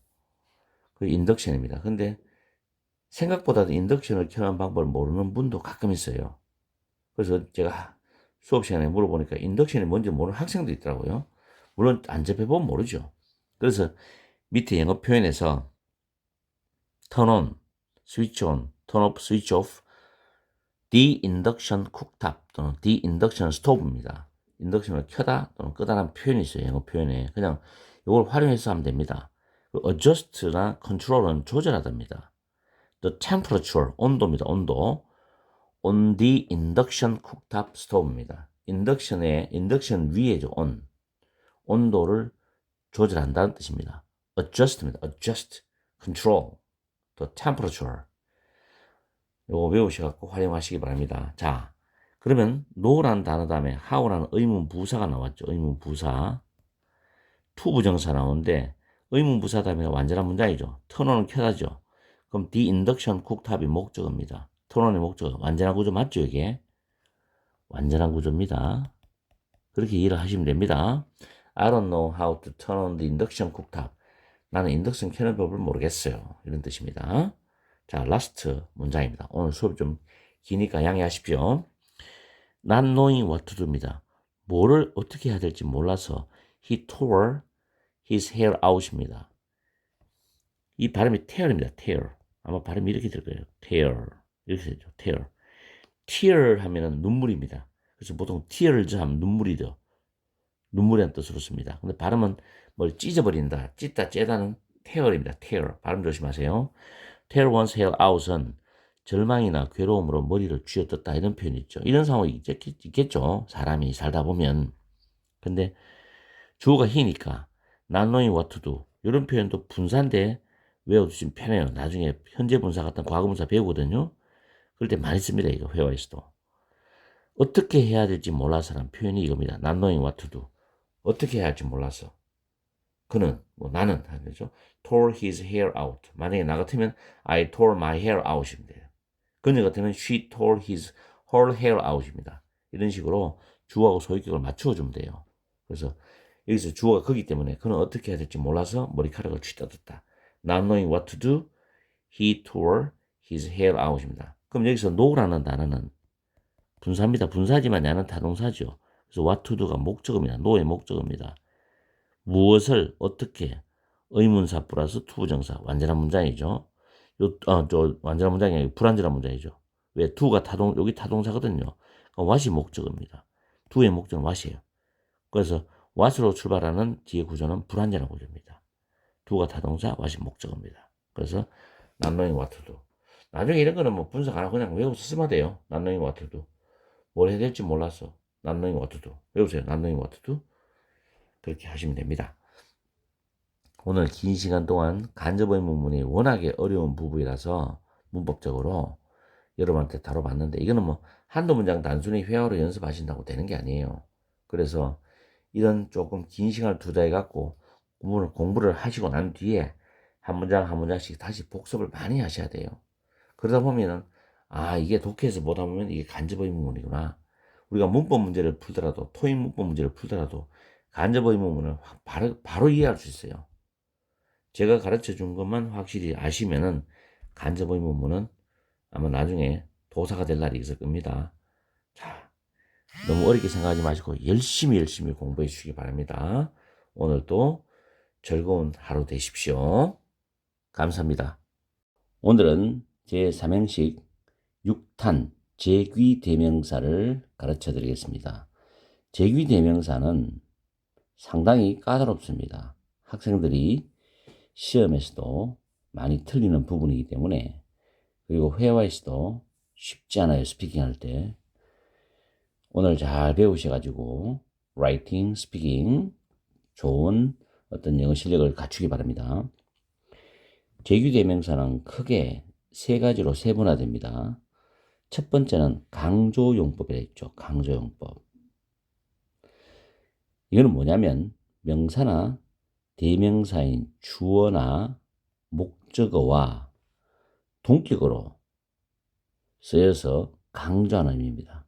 그 인덕션입니다. 근데 생각보다도 인덕션을 켜는 방법을 모르는 분도 가끔 있어요. 그래서 제가 수업 시간에 물어보니까 인덕션이 뭔지 모르는 학생도 있더라고요. 물론 안 접해보면 모르죠. 그래서 밑에 영어 표현에서 turn on, switch on, turn off, switch off, de-induction cooktop 또는 de-induction stove입니다. 인덕션을 켜다 또는 끄다라는 표현이 있어요. 영어 표현에. 그냥 이걸 활용해서 하면 됩니다. adjust나 control은 조절하답니다. The temperature, 온도입니다. 온도. on the induction cooktop stove입니다. 인덕션 위에죠. on. 온도를 조절한다는 뜻입니다. adjust입니다. adjust, control, the temperature. 요거 외우셔갖고 활용하시기 바랍니다. 자, 그러면 no라는 단어 다음에 how라는 의문 부사가 나왔죠. 의문 부사. to 부정사 나오는데 의문 부사 다음에 완전한 문장이죠. turn on은 켜다죠. 그럼 the induction cooktop이 목적어입니다. turn on의 목적어. 완전한 구조 맞죠, 이게? 완전한 구조입니다. 그렇게 이해를 하시면 됩니다. I don't know how to turn on the induction cooktop. 나는 인덕션 켜는 법을 모르겠어요. 이런 뜻입니다. 자, 라스트 문장입니다. 오늘 수업 좀 기니까 양해하십시오. Not knowing what to do입니다. 뭐를 어떻게 해야 될지 몰라서 he tore his hair out입니다. 이 발음이 tear입니다. tear. 아마 발음이 이렇게 될 거예요. tear. 이렇게 되죠. tear. tear 하면은 눈물입니다. 그래서 보통 tears 하면 눈물이죠. 눈물이라는 뜻으로 씁니다. 근데 발음은 뭘 찢어버린다, 찢다, 째다는 tear입니다. tear. 발음 조심하세요. tear one's hair out은 절망이나 괴로움으로 머리를 쥐어뜯다 이런 표현이 있죠. 이런 상황이 있겠죠. 사람이 살다 보면. 근데 주어가 he니까 not knowing what to do 이런 표현도 분사인데 외워두시면 편해요. 나중에 현재 분사 같은 과거 분사 배우거든요. 그럴 때 많이 씁니다. 이거 회화에서도. 어떻게 해야 될지 몰라서라는 표현이 이겁니다. not knowing what to do. 어떻게 해야 할지 몰라서. 그는, 뭐 나는 하죠. tore his hair out. 만약에 나 같으면 I tore my hair out입니다. 그녀 같으면 she tore her hair out입니다. 이런 식으로 주어하고 소유격을 맞추어 주면 돼요. 그래서 여기서 주어가 거기 때문에 그는 어떻게 해야 될지 몰라서 머리카락을 쥐어뜯었다. Not knowing what to do, he tore his hair out입니다. 그럼 여기서 no라는 단어는 분사입니다. 분사지만 야는 타동사죠. 그래서 what to do가 목적어입니다. no의 목적어입니다. 무엇을 어떻게 의문사 플러스 투부정사 완전한 문장이죠. 완전한 문장이 아니고 불완전한 문장이죠. 왜? to가 여기 타동사거든요. what이 목적어입니다. to의 목적은 what이에요. 그래서 what으로 출발하는 뒤에 구조는 불완전한 구조입니다. do가 타동사, what이 목적어입니다. 그래서 not knowing what to do. 나중에 이런 거는 뭐 분석 안 하고 그냥 외워서 쓰면 돼요. not knowing what to do. 뭘 해야 될지 몰랐어. not knowing what to do. 외우세요. not knowing what to do. 그렇게 하시면 됩니다. 오늘 긴 시간 동안 간접 의문문이 워낙에 어려운 부분이라서 문법적으로 여러분한테 다뤄봤는데 이거는 뭐 한두 문장 단순히 회화로 연습하신다고 되는 게 아니에요. 그래서 이런 조금 긴 시간을 투자해 갖고 공부를 하시고 난 뒤에 한 문장 한 문장씩 다시 복습을 많이 하셔야 돼요. 그러다 보면은 이게 독해에서 보다 보면 이게 간접 의문문이구나. 우리가 문법 문제를 풀더라도 토익 문법 문제를 풀더라도 간접 의문문을 바로 이해할 수 있어요. 제가 가르쳐 준 것만 확실히 아시면은 간접 의문문은 아마 나중에 도사가 될 날이 있을 겁니다. 자, 너무 어렵게 생각하지 마시고 열심히 공부해 주시기 바랍니다. 오늘도 즐거운 하루 되십시오. 감사합니다. 오늘은 제3행식 6탄 제귀대명사를 가르쳐 드리겠습니다. 제귀대명사는 상당히 까다롭습니다. 학생들이 시험에서도 많이 틀리는 부분이기 때문에 그리고 회화에서도 쉽지 않아요. 스피킹 할 때. 오늘 잘 배우셔가지고 라이팅, 스피킹 좋은 어떤 영어 실력을 갖추기 바랍니다. 제규대명사는 크게 세 가지로 세분화됩니다. 첫 번째는 강조용법이라 했죠. 강조용법. 이거는 뭐냐면 명사나 대명사인 주어나 목적어와 동격으로 쓰여서 강조하는 의미입니다.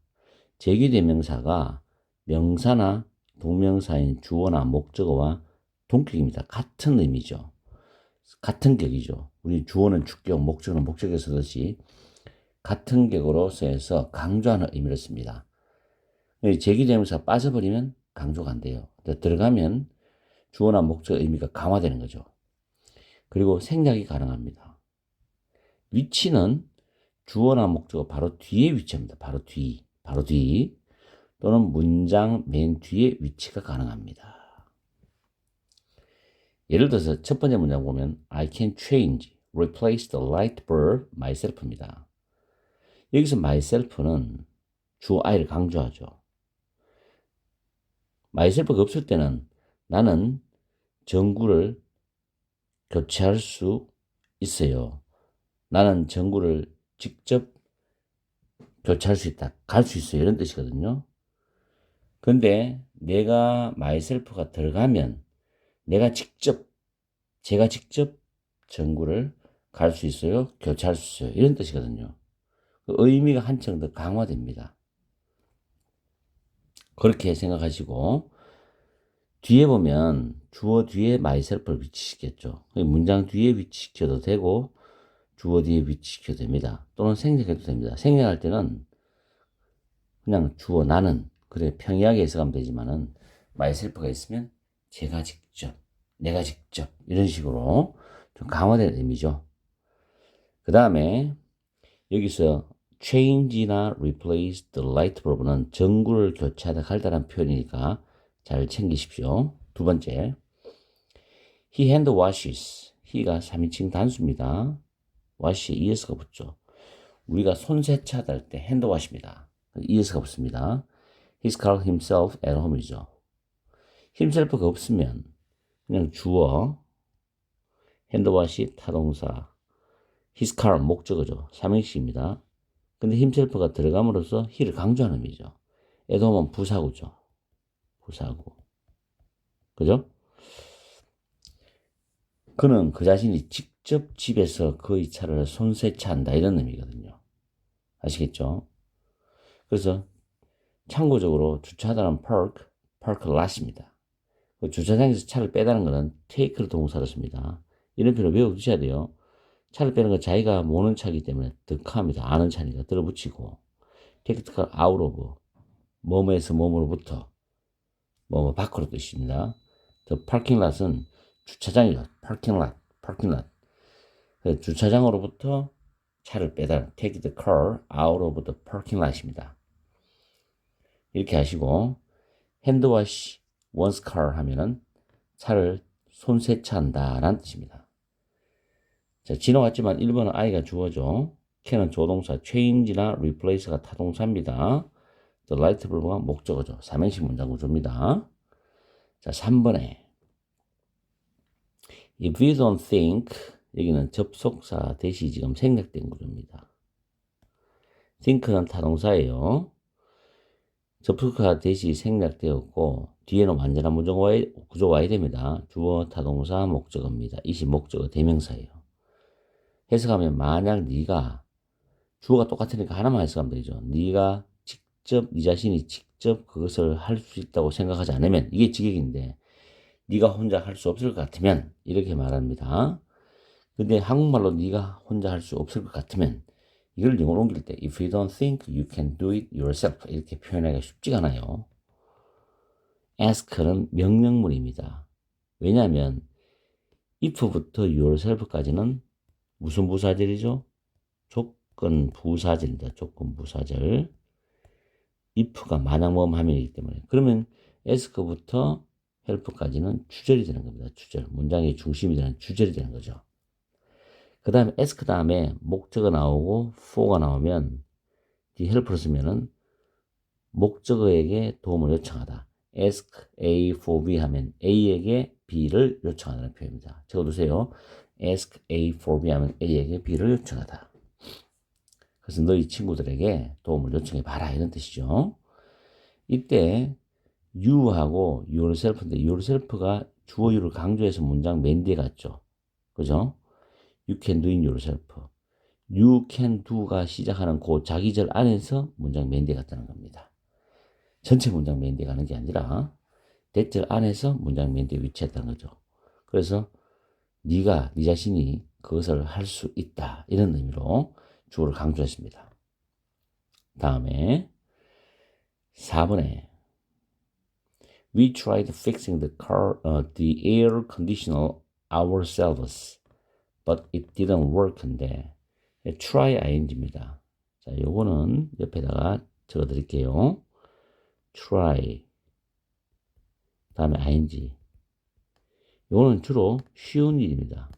제규대명사가 명사나 동명사인 주어나 목적어와 동격입니다. 같은 의미죠. 같은 격이죠. 우리 주어는 주격, 목적어는 목적에 쓰듯이 같은 격으로 쓰여서 강조하는 의미를 씁니다. 제규대명사 빠져버리면 강조가 안 돼요. 들어가면 주어나 목적어 의미가 강화되는 거죠. 그리고 생략이 가능합니다. 위치는 주어나 목적어 바로 뒤에 위치합니다. 바로 뒤 또는 문장 맨 뒤에 위치가 가능합니다. 예를 들어서 첫 번째 문장 보면 I can change, replace the light bulb myself입니다. 여기서 myself는 주어 I를 강조하죠. myself가 없을 때는 나는 전구를 교체할 수 있어요. 나는 전구를 직접 교체할 수 있다. 갈 수 있어요. 이런 뜻이거든요. 근데 내가 myself가 들어가면 제가 직접 전구를 갈 수 있어요. 교체할 수 있어요. 이런 뜻이거든요. 그 의미가 한층 더 강화됩니다. 그렇게 생각하시고 뒤에 보면 주어 뒤에 myself를 위치시켰죠. 문장 뒤에 위치시켜도 되고 주어 뒤에 위치시켜도 됩니다. 또는 생략해도 됩니다. 생략할 때는 그냥 주어 나는 그래 평이하게 해석하면 되지만은 myself가 있으면 내가 직접 이런 식으로 좀 강화된 의미죠. 그 다음에 여기서 change나 replace the light bulb는 전구를 교체하다 갈다라는 표현이니까 잘 챙기십시오. 두 번째, he hand washes. he가 3인칭 단수입니다. wash에 es가 붙죠. 우리가 손 세차할 때 hand wash입니다. es가 붙습니다. He's called himself at home이죠. himself가 없으면 그냥 주어, hand wash 타동사, his car 목적어죠. 삼행시입니다. 근데 himself가 들어감으로써 he를 강조하는 의미죠. at home은 부사구죠. 부사구. 그죠? 그는 그 자신이 직접 집에서 그의 차를 손세차한다 이런 의미거든요. 아시겠죠? 그래서 참고적으로 주차하다는 park lot입니다. 그 주차장에서 차를 빼다는 것은 take를 동사로 씁니다. 이런 표현을 외워두셔야 돼요. 차를 빼는 건 자기가 모는 차이기 때문에 득합니다. 아는 차니까 들어붙이고 take the car out of 뭐뭐에서 뭐뭐로부터 뭐뭐 밖으로 뜻입니다. The parking lot은 주차장이죠. parking lot. 주차장으로부터 차를 빼다 take the car out of the parking lot입니다. 이렇게 하시고 핸드워시 once car 하면은 차를 손세차한다라는 뜻입니다. 자, 지나왔지만 1번은 I가 주어죠. can은 조동사, change나 replace가 타동사입니다. the light bulb가 목적어죠. 삼행시 문장 구조입니다. 자, 3번에 if you don't think, 여기는 접속사 대시 지금 생략된 구조입니다. think는 타동사예요. 접속사 대시 생략되었고 뒤에는 완전한 구조가 와야 됩니다. 주어, 타동사, 목적어입니다. 이시 목적어 대명사예요. 해석하면 만약 네가 주어가 똑같으니까 하나만 해석하면 되죠. 네가 직접 네 자신이 직접 그것을 할 수 있다고 생각하지 않으면 이게 직역인데 네가 혼자 할 수 없을 것 같으면 이렇게 말합니다. 근데 한국말로 네가 혼자 할 수 없을 것 같으면 이걸 영어로 옮길 때 if you don't think you can do it yourself 이렇게 표현하기가 쉽지가 않아요. ask는 명령문입니다. 왜냐하면 if부터 yourself까지는 무슨 부사절이죠? 조건 부사절입니다. 조건 부사절. if가 만약모음 하면이기 때문에 그러면 ask부터 help까지는 주절이 되는 겁니다. 주절. 문장의 중심이 되는 주절이 되는 거죠. 그 다음에 ask 다음에 목적어 나오고 for가 나오면 뒤 help를 쓰면은 목적어에게 도움을 요청하다. ask A for B 하면 A에게 B를 요청하는 표현입니다. 적어두세요. ask A for B 하면 A에게 B를 요청하다. 그래서 너희 친구들에게 도움을 요청해 봐라 이런 뜻이죠. 이때 you하고 yourself인데 yourself가 주어 you를 강조해서 문장 맨 뒤에 갔죠. 그죠? You can do it yourself. You can do가 시작하는 그 자기절 안에서 문장 맨 뒤에 갔다는 겁니다. 전체 문장 맨 뒤에 가는 게 아니라 대절 안에서 문장 맨 뒤에 위치했다는 거죠. 그래서 네가 네 자신이 그것을 할 수 있다 이런 의미로 주어를 강조했습니다. 다음에 4번에 We tried fixing the air conditioner ourselves, but it didn't work인데 try ing입니다. 자, 요거는 옆에다가 적어드릴게요. try 다음에 ing. 요거는 주로 쉬운 일입니다.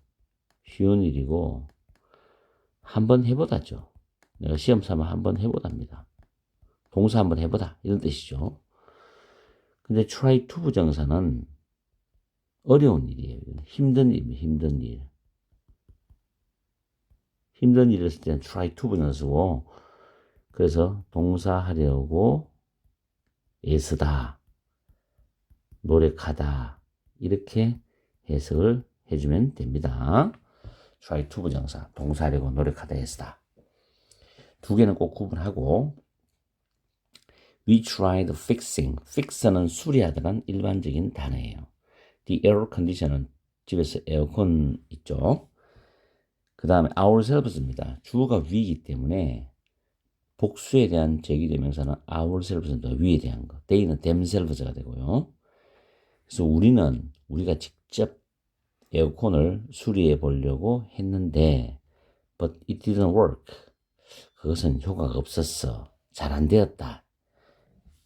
쉬운 일이고 한번 해보다죠. 내가 시험 삼아 한번 해보답니다. 동사 한번 해보다 이런 뜻이죠. 근데 try to 부정사는 어려운 일이에요. 힘든 일입니다. 힘든 일. 힘든 일을 쓸 때는 try to 부정사 쓰고 그래서 동사 하려고 애쓰다, 노력하다 이렇게 해석을 해주면 됩니다. try to 부정사, 동사 하려고 노력하다 애쓰다. 두 개는 꼭 구분하고 We tried fixing. fix는 수리하다는 일반적인 단어예요. The air condition은 집에서 에어컨 있죠. 그 다음에 ourselves입니다. 주어가 we이기 때문에 복수에 대한 제기대명사는 ourselves는 위에 대한 거. they는 themselves가 되고요. 그래서 우리가 직접 에어컨을 수리해 보려고 했는데 but it didn't work. 그것은 효과가 없었어. 잘 안 되었다.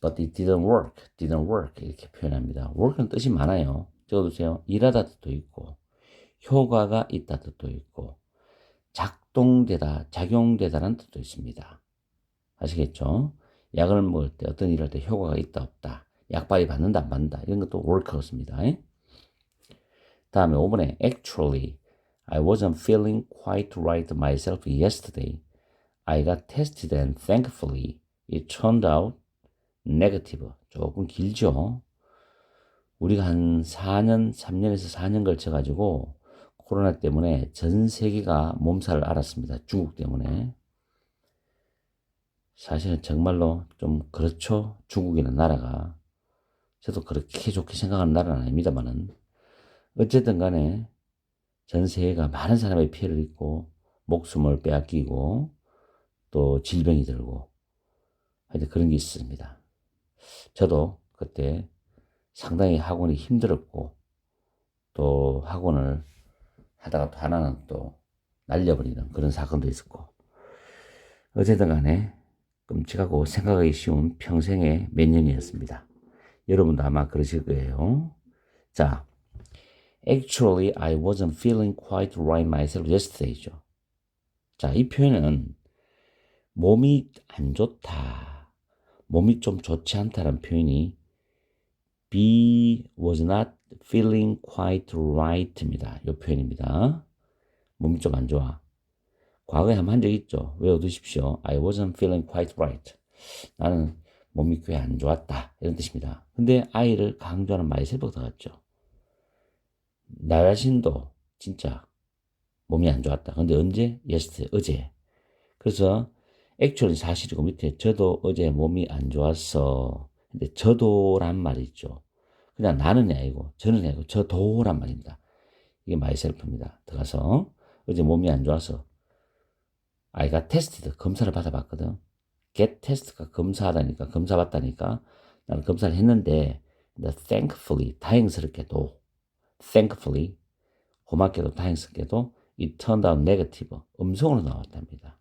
But it didn't work 이렇게 표현합니다. work는 뜻이 많아요. 적어두세요. 일하다 뜻도 있고 효과가 있다 뜻도 있고 작동되다, 작용되다라는 뜻도 있습니다. 아시겠죠? 약을 먹을 때 어떤 일을 할 때 효과가 있다 없다 약발이 받는다 안 받는다 이런 것도 work라고 씁니다. 다음에 5번에 actually I wasn't feeling quite right myself yesterday. I got tested and thankfully it turned out negative. 조금 길죠. 우리가 한 3년에서 4년 걸쳐가지고 코로나 때문에 전 세계가 몸살을 앓았습니다. 중국 때문에. 사실은 정말로 좀 그렇죠. 중국이라는 나라가. 저도 그렇게 좋게 생각하는 나라는 아닙니다만은 어쨌든 간에 전 세계가 많은 사람의 피해를 입고 목숨을 빼앗기고 또 질병이 들고 하여튼 그런 게 있습니다. 저도 그때 상당히 학원이 힘들었고 또 학원을 하다가 또 하나는 또 날려버리는 그런 사건도 있었고 어쨌든 간에 끔찍하고 생각하기 쉬운 평생의 몇 년이었습니다. 여러분도 아마 그러실 거예요. 자, actually I wasn't feeling quite right myself yesterday죠. 자, 이 표현은 몸이 안 좋다, 몸이 좀 좋지 않다라는 표현이 was not feeling quite right입니다. 이 표현입니다. 몸이 좀 안 좋아. 과거에 한번 한 적 있죠. 외워두십시오. I wasn't feeling quite right. 나는 몸이 꽤 안 좋았다. 이런 뜻입니다. 근데 I를 강조하는 myself가 들어갔죠. 나 자신도 진짜 몸이 안 좋았다. 근데 언제? yesterday, 어제. 그래서 actually 사실이고 밑에 저도 어제 몸이 안 좋았어. 근데 저도란 말이 있죠. 그냥 나는 아니고 저는 아니고 저도란 말입니다. 이게 myself입니다. 들어가서 어제 몸이 안 좋아서 I got tested. 검사를 받아봤거든. get test가 검사하다니까, 검사 받다니까 나는 검사를 했는데 thankfully, 다행스럽게도 thankfully, 고맙게도 다행스럽게도 it turned out negative, 음성으로 나왔답니다.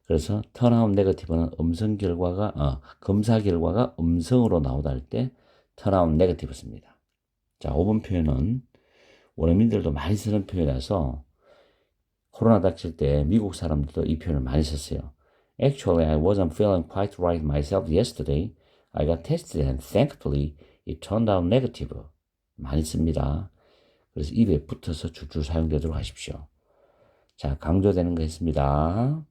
그래서 turn out negative는 음성 결과가 검사 결과가 음성으로 나오다 할 때 turn out negative 씁니다. 자, 5번 표현은 원어민들도 많이 쓰는 표현이라서 코로나 닥칠 때 미국 사람들도 이 표현을 많이 썼어요. Actually, I wasn't feeling quite right myself yesterday. I got tested and thankfully it turned out negative. 많이 씁니다. 그래서 입에 붙어서 줄줄 사용되도록 하십시오. 자, 강조되는 거 했습니다.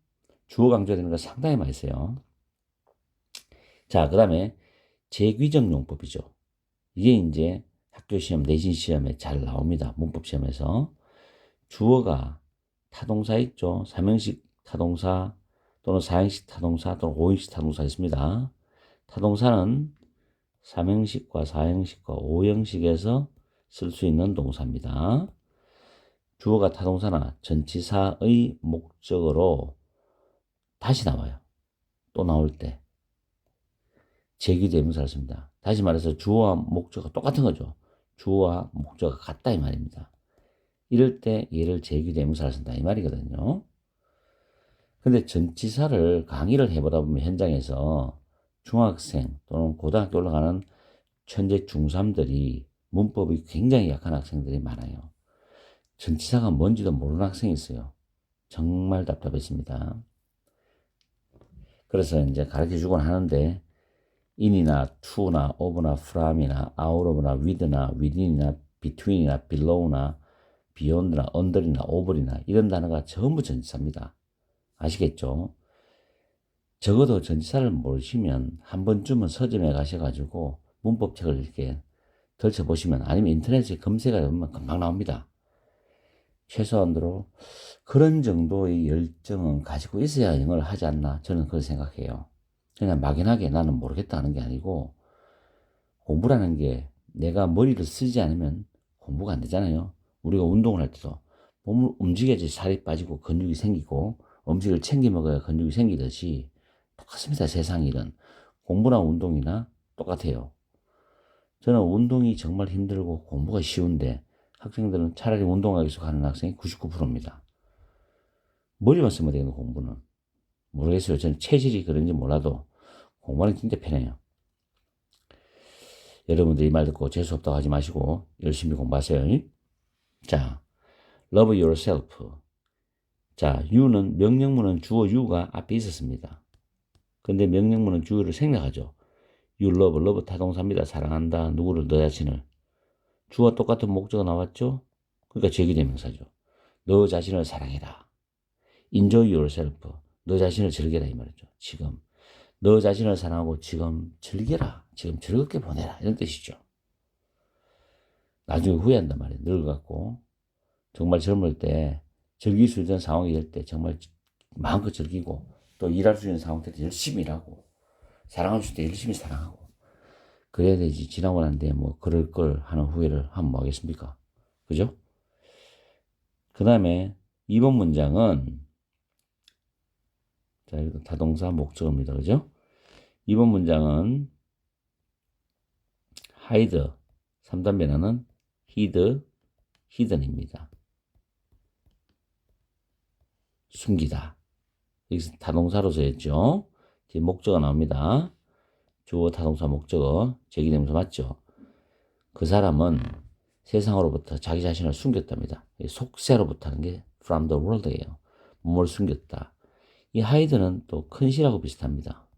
주어 강조되는 거 상당히 많이 써요. 자, 그 다음에 재귀정 용법이죠. 이게 이제 학교 시험, 내신 시험에 잘 나옵니다. 문법 시험에서. 주어가 타동사 있죠. 3형식 타동사 또는 4형식 타동사 또는 5형식 타동사 있습니다. 타동사는 3형식과 4형식과 5형식에서 쓸 수 있는 동사입니다. 주어가 타동사나 전치사의 목적으로 다시 나와요. 또 나올 때 제기대명사를 씁니다. 다시 말해서 주어와 목적어가 똑같은 거죠. 주어와 목적어가 같다 이 말입니다. 이럴 때 얘를 제기대명사를 쓴다 이 말이거든요. 근데 전치사를 강의를 해보다 보면 현장에서 중학생 또는 고등학교 올라가는 현재 중3들이 문법이 굉장히 약한 학생들이 많아요. 전치사가 뭔지도 모르는 학생이 있어요. 정말 답답했습니다. 그래서 이제 가르쳐 주곤 하는데 in이나 to나 of나 from이나 out of나 with나 within이나 between이나 below나 beyond나 under이나 over이나 이런 단어가 전부 전치사입니다. 아시겠죠? 적어도 전치사를 모르시면 한 번쯤은 서점에 가셔가지고 문법책을 이렇게 덜쳐보시면 아니면 인터넷에 검색하면 금방 나옵니다. 최소한으로 그런 정도의 열정은 가지고 있어야 영어를 하지 않나 저는 그렇게 생각해요. 그냥 막연하게 나는 모르겠다 하는 게 아니고 공부라는 게 내가 머리를 쓰지 않으면 공부가 안 되잖아요. 우리가 운동을 할 때도 몸을 움직여야지 살이 빠지고 근육이 생기고 음식을 챙겨 먹어야 근육이 생기듯이 똑같습니다. 세상 일은. 공부나 운동이나 똑같아요. 저는 운동이 정말 힘들고 공부가 쉬운데 학생들은 차라리 운동하기 위해서 가는 학생이 99%입니다. 머리만 쓰면 되는 공부는. 모르겠어요. 저는 체질이 그런지 몰라도 공부는 진짜 편해요. 여러분들 이 말 듣고 재수없다고 하지 마시고 열심히 공부하세요. 자, love yourself. 자, you는 명령문은 주어 you가 앞에 있었습니다. 근데 명령문은 주어를 생략하죠. you love 타동사입니다. 사랑한다. 누구를? 너 자신을. 주어 똑같은 목적어 나왔죠? 그러니까 제기대명사죠. 너 자신을 사랑해라. enjoy yourself. 너 자신을 즐겨라 이 말이죠. 지금. 너 자신을 사랑하고 지금 즐겨라. 지금 즐겁게 보내라. 이런 뜻이죠. 나중에 후회한단 말이에요. 늙어갖고. 정말 젊을 때 즐길 수 있는 상황이 될 때 정말 마음껏 즐기고 또 일할 수 있는 상황 될 때 열심히 일하고 사랑할 수 있을 때 열심히 사랑하고 그래야 되지. 지나고 난 뒤에 뭐 그럴 걸 하는 후회를 하면 뭐 하겠습니까? 그죠? 그 다음에 2번 문장은 자, 이거 타동사 목적어입니다. 그죠? 2번 문장은 hide 3단 변화는 hidden입니다. 숨기다. 여기서 타동사로 써있죠. 뒤에 목적어 나옵니다. 주어, 타동사, 목적어, 제기대명사 맞죠? 그 사람은 세상으로부터 자기 자신을 숨겼답니다. 속세로부터 하는 게 from the world예요. 몸을 숨겼다. 이 hide는 또 conceal하고 비슷합니다.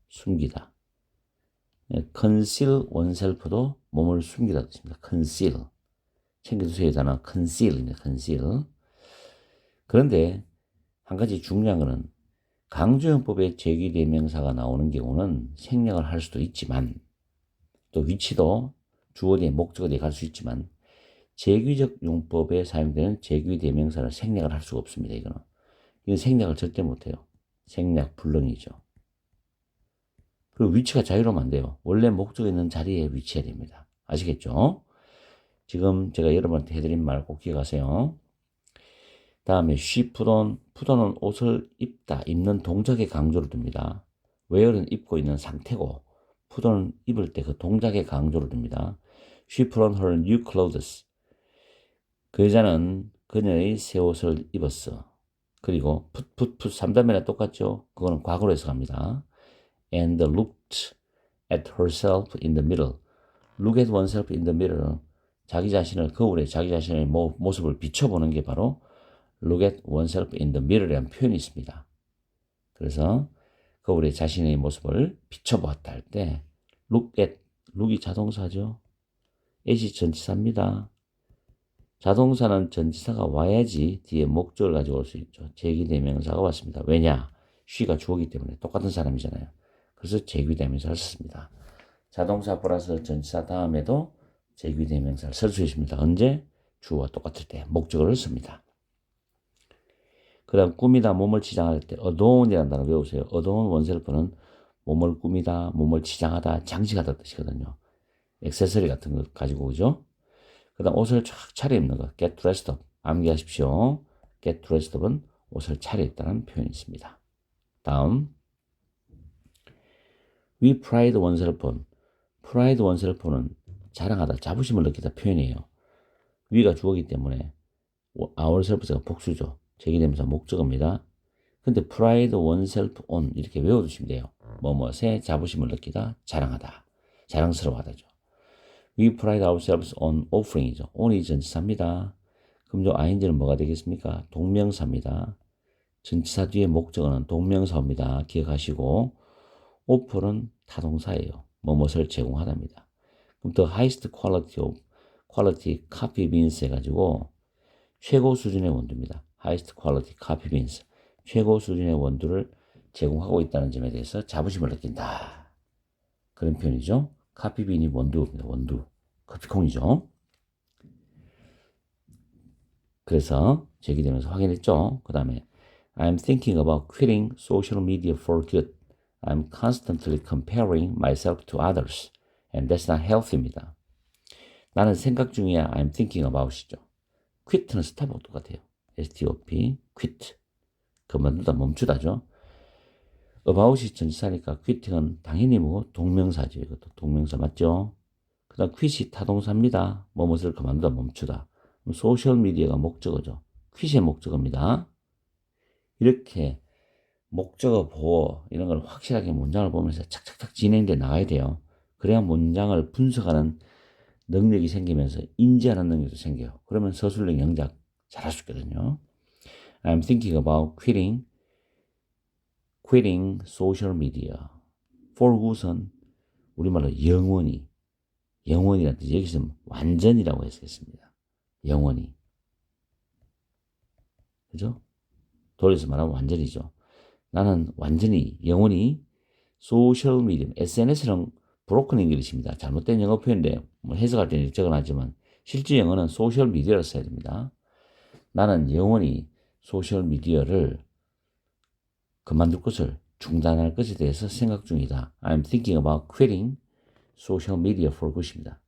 숨기다. conceal oneself도 몸을 숨기다 뜻입니다. conceal. 챙겨두세요 단어 conceal입니다. conceal. 그런데 한 가지 중요한 거는 강조용법에 제기대명사가 나오는 경우는 생략을 할 수도 있지만 또 위치도 주어 뒤에 목적어 뒤에 갈 수 있지만 제귀적 용법에 사용되는 제귀대명사를 생략을 할 수가 없습니다. 이건 생략을 절대 못해요. 생략 불능이죠. 그리고 위치가 자유로우면 안 돼요. 원래 목적어 있는 자리에 위치해야 됩니다. 아시겠죠? 지금 제가 여러분한테 해드린 말 꼭 기억하세요. 다음에 she put on, put on은 옷을 입다, 입는 동작에 강조를 둡니다. wear은 입고 있는 상태고 put on은 입을 때 그 동작에 강조를 둡니다. she put on her new clothes. 그 여자는 그녀의 새 옷을 입었어. 그리고 put 3단면에 똑같죠? 그거는 과거로 해석합니다. and looked at herself in the mirror. look at oneself in the mirror. 자기 자신을 거울에 자기 자신의 모습을 비춰보는 게 바로 look at oneself in the mirror이라는 표현이 있습니다. 그래서 거울에 자신의 모습을 비춰보았다 할 때 look at, look이 자동사죠. at이 전치사입니다. 자동사는 전치사가 와야지 뒤에 목적을 가지고 올 수 있죠. 제기대명사가 왔습니다. 왜냐? she가 주어기 때문에 똑같은 사람이잖아요. 그래서 제기대명사를 썼습니다. 자동사 플러스 전치사 다음에도 제기대명사를 쓸 수 있습니다. 언제? 주어와 똑같을 때 목적어를 씁니다. 그 다음 꾸미다, 몸을 치장할 때 adorn이라는 단어 외우세요. adorn oneself는 몸을 꾸미다, 몸을 치장하다, 장식하다 뜻이거든요. 액세서리 같은 거 가지고 오죠. 그 다음 옷을 쫙 차려입는 거 get dressed up. 암기하십시오. get dressed up은 옷을 차려입다는 표현이 있습니다. 다음 we pride oneself on. pride oneself는 자랑하다, 자부심을 느끼다 표현이에요. we가 주어기 때문에 ourself가 복수죠. 제기되면서 목적어입니다. 근데 pride oneself on 이렇게 외워두시면 돼요. 뭐뭐에 자부심을 느끼다, 자랑하다, 자랑스러워하다죠. We pride ourselves on offering이죠. on이 전치사입니다. 그럼 저 ing는 뭐가 되겠습니까? 동명사입니다. 전치사 뒤에 목적어는 동명사입니다. 기억하시고 offer은 타동사예요. 뭐뭇을 제공하답니다. 그럼 the highest quality of quality coffee beans 해가지고 최고 수준의 원두입니다. highest quality coffee beans. 최고 수준의 원두를 제공하고 있다는 점에 대해서 자부심을 느낀다. 그런 표현이죠. 카피빈이 원두입니다. 원두. 커피콩이죠. 그래서 제기되면서 확인했죠. 그 다음에 I'm thinking about quitting social media for good. I'm constantly comparing myself to others. And that's not healthy입니다. 나는 생각 중이야. I'm thinking about이죠. quit는 스탑하고 똑같아요. stop, quit. 그만두다, 멈추다죠. about이 전치사니까 quitting은 당연히 뭐 동명사죠. 이것도 동명사 맞죠? 그 다음 quit이 타동사입니다. 뭐뭇을 그만두다, 멈추다. 소셜미디어가 목적어죠. quit의 목적어입니다. 이렇게 목적어 보호 이런 걸 확실하게 문장을 보면서 착착착 진행돼 나가야 돼요. 그래야 문장을 분석하는 능력이 생기면서 인지하는 능력도 생겨요. 그러면 서술형 영작 잘할 수 있거든요. I'm thinking about quitting social media. for good은 우리말로 영원이라는 뜻이 여기서 완전이라고 해석했습니다. 영원히. 그죠? 돌려서 말하면 완전이죠. 나는 완전히 영원히 소셜 미디어, SNS는 브로큰 잉글리시입니다. 잘못된 영어 표현인데 뭐 해석할 때는 일정은 하지만 실제 영어는 소셜 미디어를 써야 됩니다. 나는 영원히 소셜 미디어를 그만둘 것을 중단할 것에 대해서 생각 중이다. I'm thinking about quitting social media for good입니다.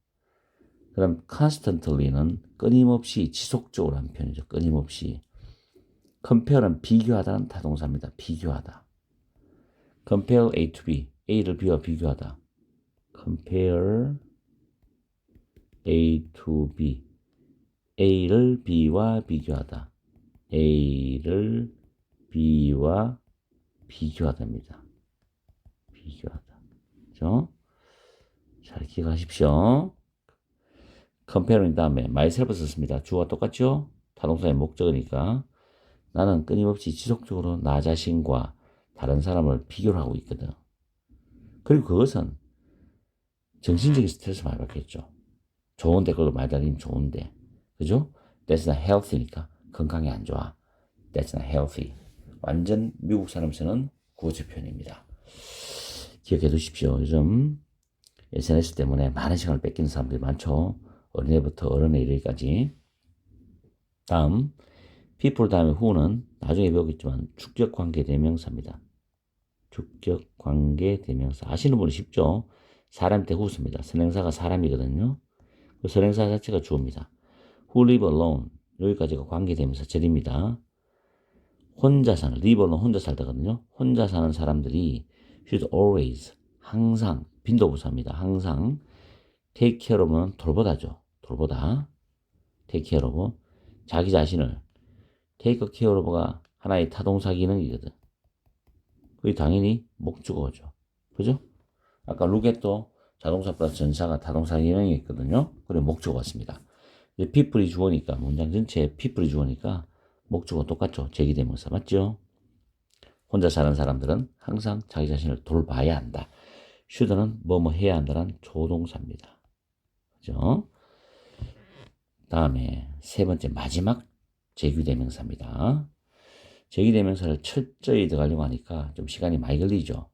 그럼 constantly는 끊임없이 지속적으로 하는 표현이죠. 끊임없이. compare는 비교하다는 타동사입니다. 비교하다. compare A to B. A를 B와 비교하다. compare A to B. A를 B와 비교하다. A를 B와 비교하답니다. 비교하다. 그죠? 잘 기억하십시오. comparing 다음에 myself 썼습니다. 주어가 똑같죠? 타동사의 목적이니까. 나는 끊임없이 지속적으로 나 자신과 다른 사람을 비교를 하고 있거든. 그리고 그것은 정신적인 스트레스 많이 받겠죠. 좋은데 그걸 많이 다니면 좋은데. 그죠? That's not healthy니까 건강에 안 좋아. That's not healthy. 완전 미국 사람 쓰는 구어체 표현입니다. 기억해 두십시오. 요즘 SNS 때문에 많은 시간을 뺏기는 사람들이 많죠. 어린애부터 어른에 이르기까지. 다음 people 다음에 who는 나중에 배우겠지만 주격관계 대명사입니다. 주격관계 대명사 아시는 분은 쉽죠. 사람 때 who 씁니다. 선행사가 사람이거든요. 그 선행사 자체가 주어입니다. who live alone 여기까지가 관계 대명사 절입니다. 혼자 사는 live alone 혼자 살다거든요. 혼자 사는 사람들이 should always 항상 빈도부사입니다. 항상 take care of는 돌보다죠. 돌보다 take care of 자기 자신을 take care of가 하나의 타동사 기능이거든. 그게 당연히 목주어죠. 그죠? 아까 look at도 자동사 플러스 전사가 타동사 기능이 있거든요. 그래 목주어 같습니다. 이제 people이 주어니까 문장 전체에 people이 주어니까 목주어 똑같죠. 제기대명사 맞죠? 혼자 사는 사람들은 항상 자기 자신을 돌봐야 한다. should는 뭐뭐 해야 한다는 조동사입니다. 그죠? 다음에 세 번째 마지막 제규대명사입니다. 제기대명사를 철저히 들어가려고 하니까 좀 시간이 많이 걸리죠.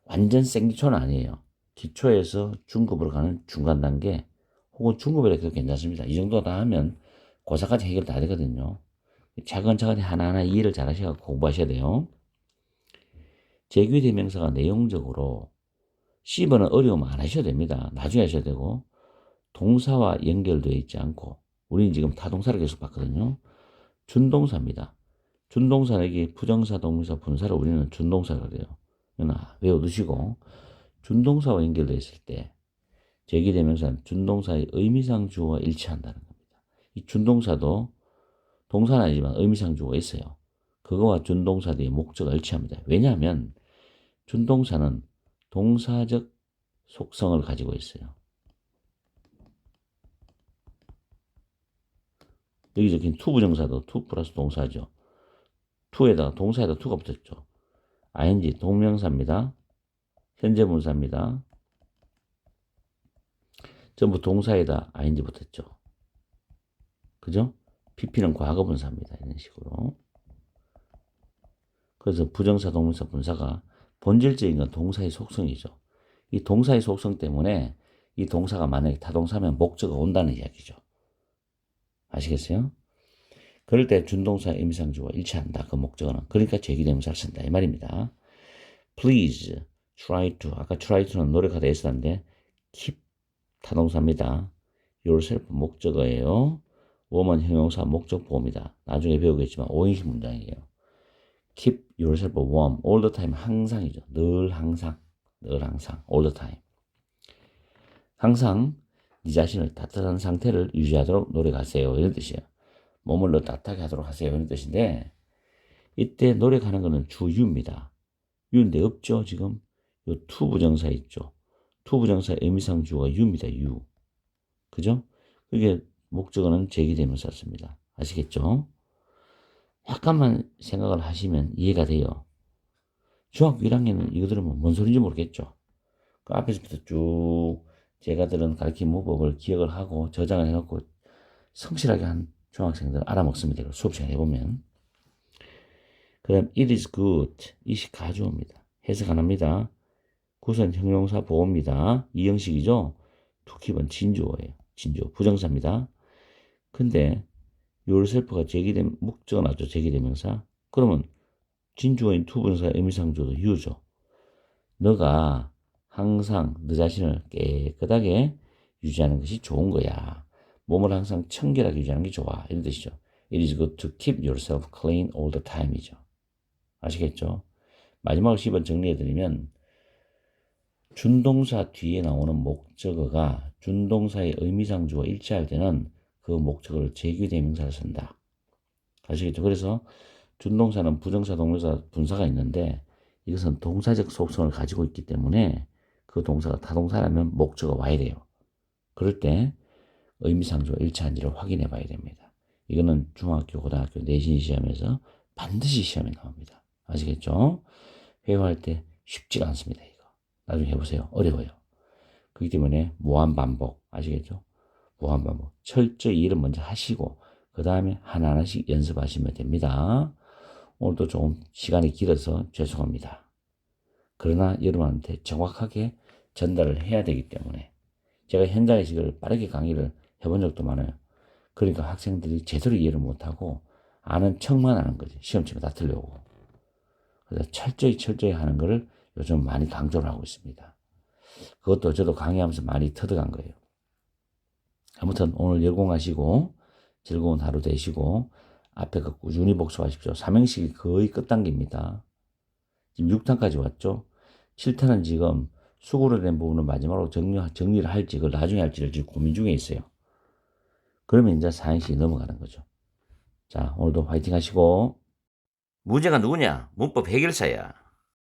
완전 생기초는 아니에요. 기초에서 중급으로 가는 중간 단계 혹은 중급이라 해도 괜찮습니다. 이 정도 다 하면 고사까지 해결 다 되거든요. 차근차근히 하나하나 이해를 잘 하셔서 공부하셔야 돼요. 제규대명사가 내용적으로 C번은 어려움 안 하셔도 됩니다. 나중에 하셔야 되고 동사와 연결되어 있지 않고 우리는 지금 타동사를 계속 봤거든요. 준동사입니다. 준동사는 이게 부정사, 동사, 분사를 우리는 준동사라고 그래요. 외워두시고 준동사와 연결되어 있을 때 제기대명사는 준동사의 의미상 주어와 일치한다는 겁니다. 이 준동사도 동사는 아니지만 의미상 주어가 있어요. 그거와 준동사 뒤에 목적어가 일치합니다. 왜냐하면 준동사는 동사적 속성을 가지고 있어요. 여기 적힌 to 부정사도 to 플러스 동사죠. to에다가 동사에다 to가 붙었죠. ing 동명사입니다. 현재 분사입니다. 전부 동사에다 ing 붙었죠. 그죠? pp는 과거 분사입니다. 이런 식으로. 그래서 부정사, 동명사, 분사가 본질적인 건 동사의 속성이죠. 이 동사의 속성 때문에 이 동사가 만약에 타동사면 목적어가 온다는 이야기죠. 아시겠어요? 그럴 때 준동사의 의미상주어와 일치한다. 그 목적어는. 그러니까 제기대명사를 쓴다. 이 말입니다. Please try to. 아까 try to는 노력하다 했었는데 keep 타동사입니다. yourself 목적어예요. warm은 형용사 목적보호입니다. 나중에 배우겠지만 오행식 문장이에요. keep yourself warm all the time 항상이죠. 늘 항상. 늘 항상 all the time. 항상 네 자신을 따뜻한 상태를 유지하도록 노력하세요. 이런 뜻이에요. 몸을 더 따뜻하게 하도록 하세요. 이런 뜻인데 이때 노력하는 것은 주유입니다. 유인데 없죠. 지금 요 to 부정사 있죠. to 부정사의 의미상 주어가 유입니다. 유. 그죠? 그게 목적어는 제기대명사 씁니다. 아시겠죠? 약간만 생각을 하시면 이해가 돼요. 중학교 1학년은 이거 들으면 뭔 소리인지 모르겠죠. 그 앞에서부터 쭉 제가 들은 가르침 문법을 기억을 하고 저장을 해놓고 성실하게 한 중학생들 알아먹습니다. 수업 시간에 해보면. 그다음 it is good. 이시 가주어입니다. 해석 안 합니다. 굿은 형용사 보호입니다. 이 형식이죠. to keep은 진주어예요. 진주어 부정사입니다. 근데 yourself가 제기된 목적어 나죠. 제기대명사. 그러면 진주어인 to 부정사 의미상주어도 you죠. 너가 항상 너 자신을 깨끗하게 유지하는 것이 좋은 거야. 몸을 항상 청결하게 유지하는 게 좋아. 이런 뜻이죠. It is good to keep yourself clean all the time이죠. 아시겠죠? 마지막으로 10번 정리해드리면 준동사 뒤에 나오는 목적어가 준동사의 의미상주와 일치할 때는 그 목적어를 제기대명사를 쓴다. 아시겠죠? 그래서 준동사는 부정사, 동명사, 분사가 있는데 이것은 동사적 속성을 가지고 있기 때문에 그 그 동사가 타동사라면 목적어 와야 돼요. 그럴 때 의미상조가 일치한지를 확인해 봐야 됩니다. 이거는 중학교, 고등학교 내신 시험에서 반드시 시험에 나옵니다. 아시겠죠? 회화할 때 쉽지가 않습니다. 이거 나중에 해보세요. 어려워요. 그렇기 때문에 무한반복, 아시겠죠? 무한반복. 철저히 일을 먼저 하시고 그 다음에 하나하나씩 연습하시면 됩니다. 오늘도 조금 시간이 길어서 죄송합니다. 그러나 여러분한테 정확하게 전달을 해야 되기 때문에 제가 현장에서 이걸 빠르게 강의를 해본 적도 많아요. 그러니까 학생들이 제대로 이해를 못하고 아는 척만 하는 거지. 시험 치면 다 틀려오고. 그래서 철저히 하는 거를 요즘 많이 강조를 하고 있습니다. 그것도 저도 강의하면서 많이 터득한 거예요. 아무튼 오늘 열공하시고 즐거운 하루 되시고 앞에 거 꾸준히 복습하십시오. 삼행식이 거의 끝단계입니다. 지금 6탄까지 왔죠. 7탄은 지금 수고로 된 부분을 마지막으로 정리를 할지 그걸 나중에 할지를 지금 고민 중에 있어요. 그러면 이제 4행식이 넘어가는 거죠. 자, 오늘도 화이팅 하시고. 문제가 누구냐? 문법 해결사야.